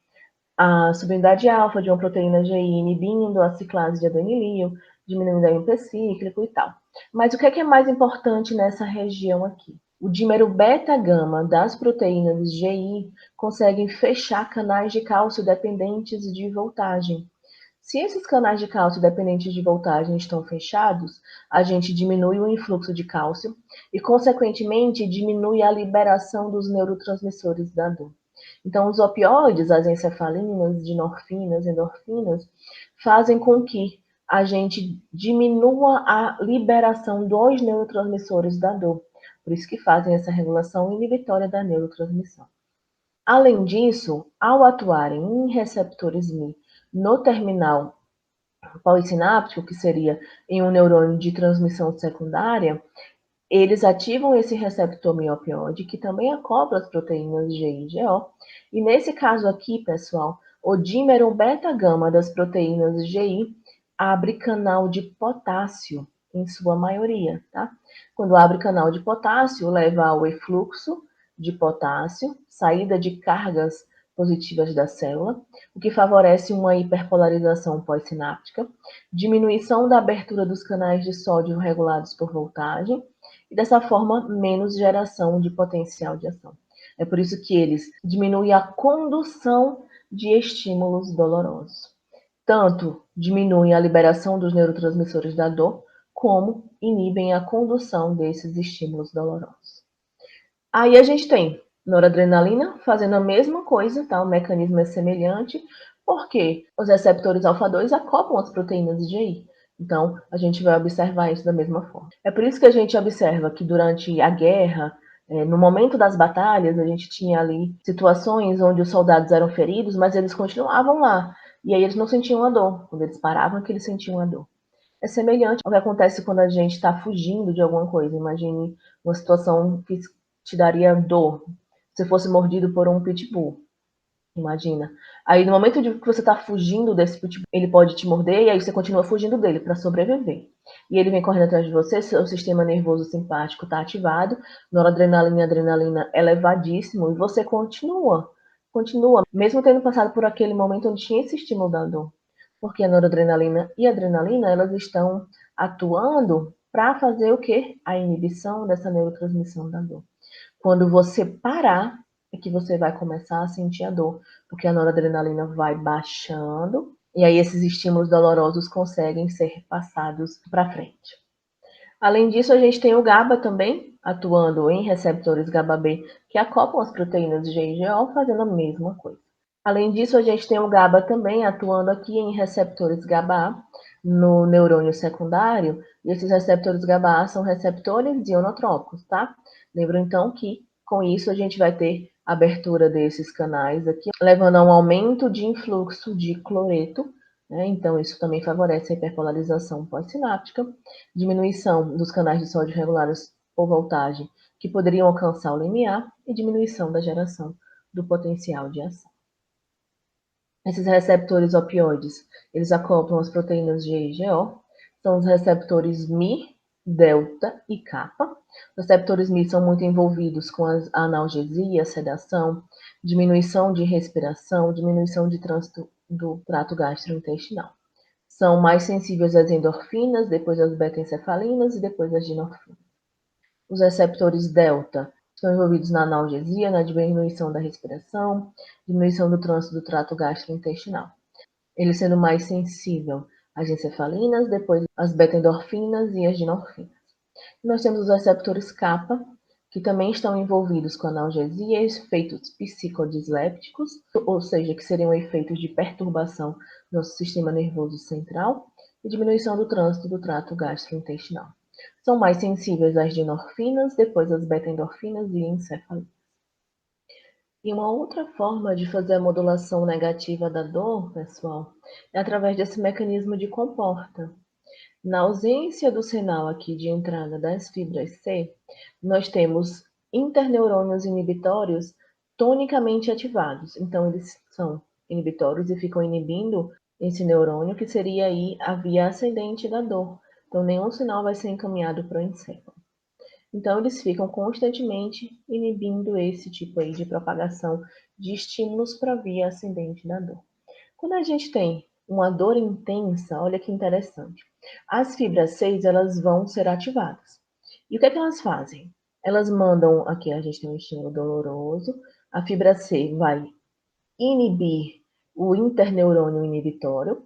a subunidade alfa de uma proteína GI inibindo a ciclase de adenilio, diminuindo o AMP cíclico e tal. Mas o que é mais importante nessa região aqui? O dímero beta-gama das proteínas GI conseguem fechar canais de cálcio dependentes de voltagem. Se esses canais de cálcio dependentes de voltagem estão fechados, a gente diminui o influxo de cálcio e, consequentemente, diminui a liberação dos neurotransmissores da dor. Então, os opioides, as encefalinas, dinorfinas, endorfinas, fazem com que a gente diminua a liberação dos neurotransmissores da dor. Por isso que fazem essa regulação inibitória da neurotransmissão. Além disso, ao atuarem em receptores Mi no terminal pós-sináptico, que seria em um neurônio de transmissão secundária, eles ativam esse receptor miopioide, que também acopla as proteínas GI e GO. E nesse caso aqui, pessoal, o dímero beta-gama das proteínas GI abre canal de potássio, em sua maioria, tá? Quando abre canal de potássio, leva ao efluxo de potássio, saída de cargas positivas da célula, o que favorece uma hiperpolarização pós-sináptica, diminuição da abertura dos canais de sódio regulados por voltagem, e dessa forma menos geração de potencial de ação. É por isso que eles diminuem a condução de estímulos dolorosos. Tanto diminuem a liberação dos neurotransmissores da dor, como inibem a condução desses estímulos dolorosos. Aí a gente tem noradrenalina fazendo a mesma coisa, tá? O mecanismo é semelhante, porque os receptores alfa-2 acoplam as proteínas de GI. Então, a gente vai observar isso da mesma forma. É por isso que a gente observa que durante a guerra, no momento das batalhas, a gente tinha ali situações onde os soldados eram feridos, mas eles continuavam lá. E aí eles não sentiam a dor. Quando eles paravam, que eles sentiam a dor. É semelhante ao que acontece quando a gente está fugindo de alguma coisa. Imagine uma situação que te daria dor se fosse mordido por um pitbull. Imagina. Aí no momento de que você está fugindo desse pitbull, ele pode te morder e aí você continua fugindo dele para sobreviver. E ele vem correndo atrás de você, seu sistema nervoso simpático está ativado, noradrenalina e adrenalina elevadíssimo e você continua, mesmo tendo passado por aquele momento onde tinha esse estímulo da dor. Porque a noradrenalina e a adrenalina, elas estão atuando para fazer o quê? A inibição dessa neurotransmissão da dor. Quando você parar, é que você vai começar a sentir a dor, porque a noradrenalina vai baixando e aí esses estímulos dolorosos conseguem ser passados para frente. Além disso, a gente tem o GABA também, atuando em receptores GABA-B, que acoplam as proteínas GI-GO, fazendo a mesma coisa. Além disso, a gente tem o GABA também atuando aqui em receptores GABA-A no neurônio secundário, e esses receptores GABA-A são receptores ionotrópicos, tá? Lembra então que com isso a gente vai ter abertura desses canais aqui, levando a um aumento de influxo de cloreto, né? Então isso também favorece a hiperpolarização pós-sináptica, diminuição dos canais de sódio regulados por voltagem que poderiam alcançar o limiar e diminuição da geração do potencial de ação. Esses receptores opioides, eles acoplam as proteínas G e GO, são os receptores Mi, delta e kappa. Os receptores Mi são muito envolvidos com a analgesia, sedação, diminuição de respiração, diminuição de trânsito do trato gastrointestinal. São mais sensíveis às endorfinas, depois às beta-encefalinas e depois às dinorfinas. Os receptores delta estão envolvidos na analgesia, na diminuição da respiração, diminuição do trânsito do trato gastrointestinal. Ele sendo mais sensível às encefalinas, depois às beta-endorfinas e às dinorfinas. Nós temos os receptores kappa, que também estão envolvidos com analgesia e efeitos psicodislépticos, ou seja, que seriam efeitos de perturbação do nosso sistema nervoso central e diminuição do trânsito do trato gastrointestinal. São mais sensíveis às dinorfinas, depois às beta-endorfinas e encefalinas. E uma outra forma de fazer a modulação negativa da dor, pessoal, é através desse mecanismo de comporta. Na ausência do sinal aqui de entrada das fibras C, nós temos interneurônios inibitórios tonicamente ativados. Então, eles são inibitórios e ficam inibindo esse neurônio, que seria aí a via ascendente da dor. Então, nenhum sinal vai ser encaminhado para o encéfalo. Então, eles ficam constantemente inibindo esse tipo aí de propagação de estímulos para a via ascendente da dor. Quando a gente tem uma dor intensa, olha que interessante. As fibras 6, elas vão ser ativadas. E o que é que elas fazem? Elas mandam, aqui a gente tem um estímulo doloroso, a fibra C vai inibir o interneurônio inibitório,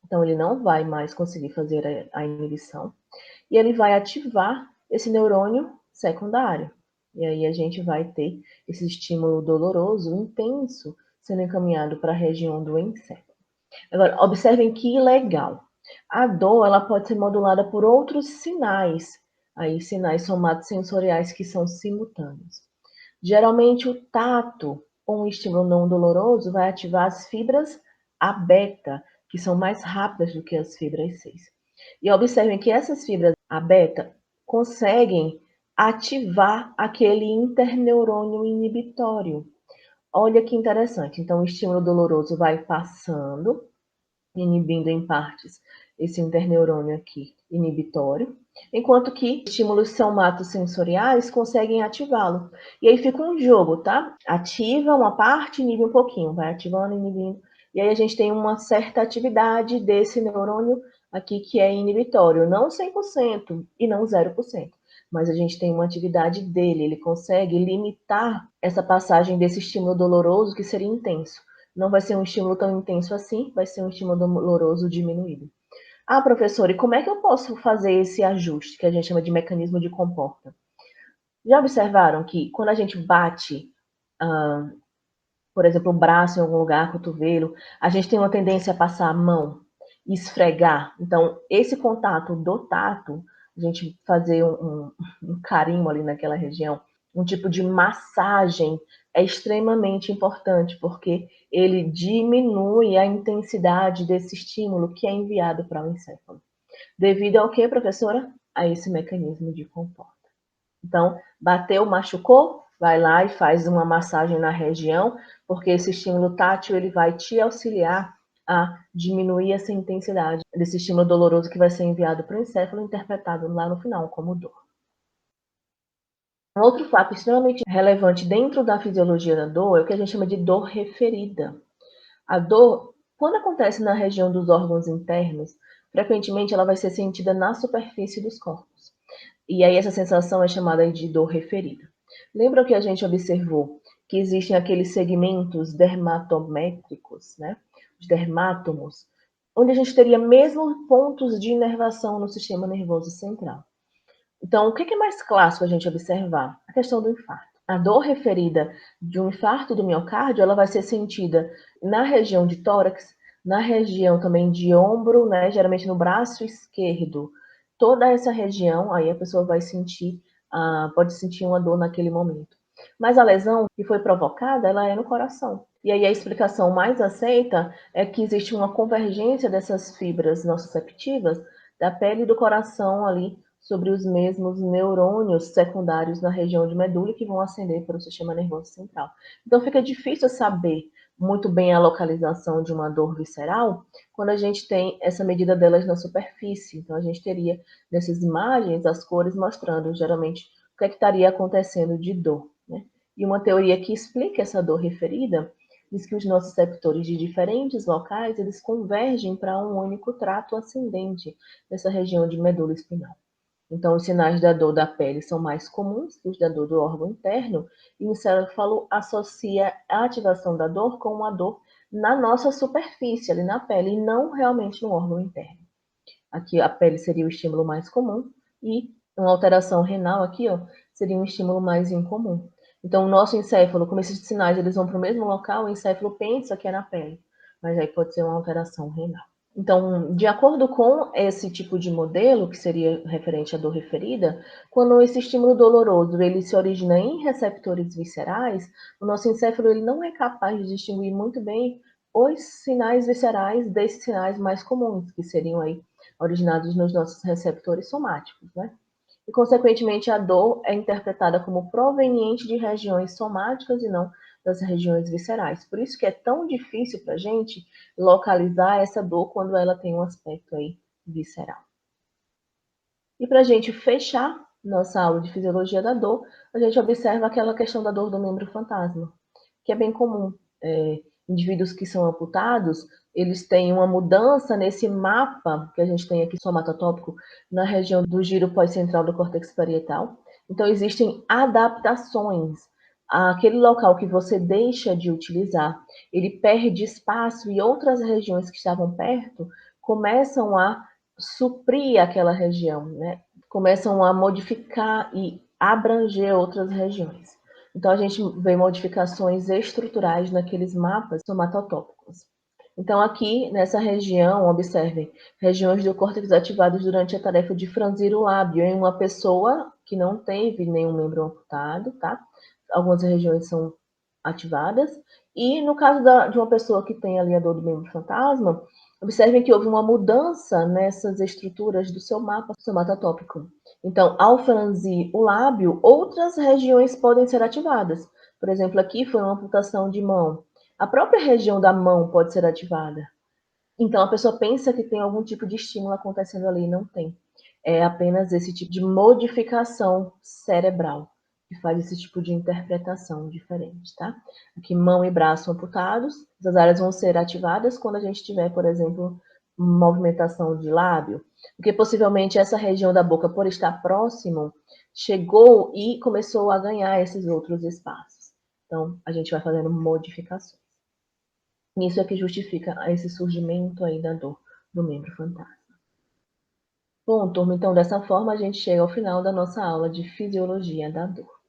então ele não vai mais conseguir fazer a inibição, e ele vai ativar esse neurônio secundário. E aí a gente vai ter esse estímulo doloroso, intenso, sendo encaminhado para a região do encéfalo. Agora, observem que legal. A dor, ela pode ser modulada por outros sinais, aí sinais somatosensoriais que são simultâneos. Geralmente o tato, com um estímulo não doloroso, vai ativar as fibras A beta, que são mais rápidas do que as fibras 6. E observem que essas fibras A beta conseguem ativar aquele interneurônio inibitório. Olha que interessante. Então, o estímulo doloroso vai passando, inibindo em partes esse interneurônio aqui inibitório, enquanto que estímulos somatosensoriais conseguem ativá-lo. E aí fica um jogo, tá? Ativa uma parte, inibe um pouquinho, vai ativando, inibindo. E aí a gente tem uma certa atividade desse neurônio aqui que é inibitório, não 100% e não 0%. Mas a gente tem uma atividade dele, ele consegue limitar essa passagem desse estímulo doloroso que seria intenso. Não vai ser um estímulo tão intenso assim, vai ser um estímulo doloroso diminuído. Ah, professor, e como é que eu posso fazer esse ajuste, que a gente chama de mecanismo de comporta? Já observaram que quando a gente bate, por exemplo, o braço em algum lugar, cotovelo, a gente tem uma tendência a passar a mão e esfregar. Então, esse contato do tato, a gente fazer um carinho ali naquela região, um tipo de massagem é extremamente importante, porque ele diminui a intensidade desse estímulo que é enviado para o encéfalo. Devido ao que, professora? A esse mecanismo de comporta. Então, bateu, machucou, vai lá e faz uma massagem na região, porque esse estímulo tátil ele vai te auxiliar a diminuir essa intensidade desse estímulo doloroso que vai ser enviado para o encéfalo, interpretado lá no final como dor. Um outro fato extremamente relevante dentro da fisiologia da dor é o que a gente chama de dor referida. A dor, quando acontece na região dos órgãos internos, frequentemente ela vai ser sentida na superfície dos corpos. E aí essa sensação é chamada de dor referida. Lembra que a gente observou que existem aqueles segmentos dermatométricos, né? Os dermátomos, onde a gente teria mesmo pontos de inervação no sistema nervoso central. Então, o que é mais clássico a gente observar? A questão do infarto. A dor referida de um infarto do miocárdio, ela vai ser sentida na região de tórax, na região também de ombro, né, geralmente no braço esquerdo. Toda essa região, aí a pessoa vai sentir, pode sentir uma dor naquele momento. Mas a lesão que foi provocada, ela é no coração. E aí a explicação mais aceita é que existe uma convergência dessas fibras nociceptivas da pele e do coração ali sobre os mesmos neurônios secundários na região de medula que vão ascender para o sistema nervoso central. Então fica difícil saber muito bem a localização de uma dor visceral quando a gente tem essa medida delas na superfície. Então a gente teria nessas imagens as cores mostrando geralmente o que estaria acontecendo de dor, né? E uma teoria que explica essa dor referida diz que os nossos receptores de diferentes locais eles convergem para um único trato ascendente nessa região de medula espinhal. Então, os sinais da dor da pele são mais comuns que os da dor do órgão interno, e o encéfalo associa a ativação da dor com uma dor na nossa superfície, ali na pele, e não realmente no órgão interno. Aqui a pele seria o estímulo mais comum, e uma alteração renal aqui, ó, seria um estímulo mais incomum. Então, o nosso encéfalo, como esses sinais eles vão para o mesmo local, o encéfalo pensa que é na pele, mas aí pode ser uma alteração renal. Então, de acordo com esse tipo de modelo, que seria referente à dor referida, quando esse estímulo doloroso ele se origina em receptores viscerais, o nosso encéfalo ele não é capaz de distinguir muito bem os sinais viscerais desses sinais mais comuns, que seriam aí originados nos nossos receptores somáticos, né? E, consequentemente, a dor é interpretada como proveniente de regiões somáticas e não das regiões viscerais. Por isso que é tão difícil para a gente localizar essa dor quando ela tem um aspecto aí visceral. E para a gente fechar nossa aula de fisiologia da dor, a gente observa aquela questão da dor do membro fantasma, que é bem comum. Indivíduos que são amputados, eles têm uma mudança nesse mapa que a gente tem aqui somatotópico na região do giro pós-central do córtex parietal. Então, existem adaptações. Aquele local que você deixa de utilizar, ele perde espaço e outras regiões que estavam perto começam a suprir aquela região, né? Começam a modificar e abranger outras regiões. Então, a gente vê modificações estruturais naqueles mapas somatotópicos. Então, aqui nessa região, observem, regiões do córtex ativadas durante a tarefa de franzir o lábio em uma pessoa que não teve nenhum membro amputado, tá? Algumas regiões são ativadas. E no caso de uma pessoa que tem ali a dor do membro fantasma, observem que houve uma mudança nessas estruturas do seu mapa somatotópico. Então, ao franzir o lábio, outras regiões podem ser ativadas. Por exemplo, aqui foi uma amputação de mão. A própria região da mão pode ser ativada. Então, a pessoa pensa que tem algum tipo de estímulo acontecendo ali e não tem. É apenas esse tipo de modificação cerebral que faz esse tipo de interpretação diferente, tá? Aqui, mão e braço amputados, essas áreas vão ser ativadas quando a gente tiver, por exemplo, movimentação de lábio, porque possivelmente essa região da boca, por estar próximo, chegou e começou a ganhar esses outros espaços. Então, a gente vai fazendo modificações. Isso é que justifica esse surgimento aí da dor do membro fantasma. Bom, turma, então dessa forma a gente chega ao final da nossa aula de fisiologia da dor.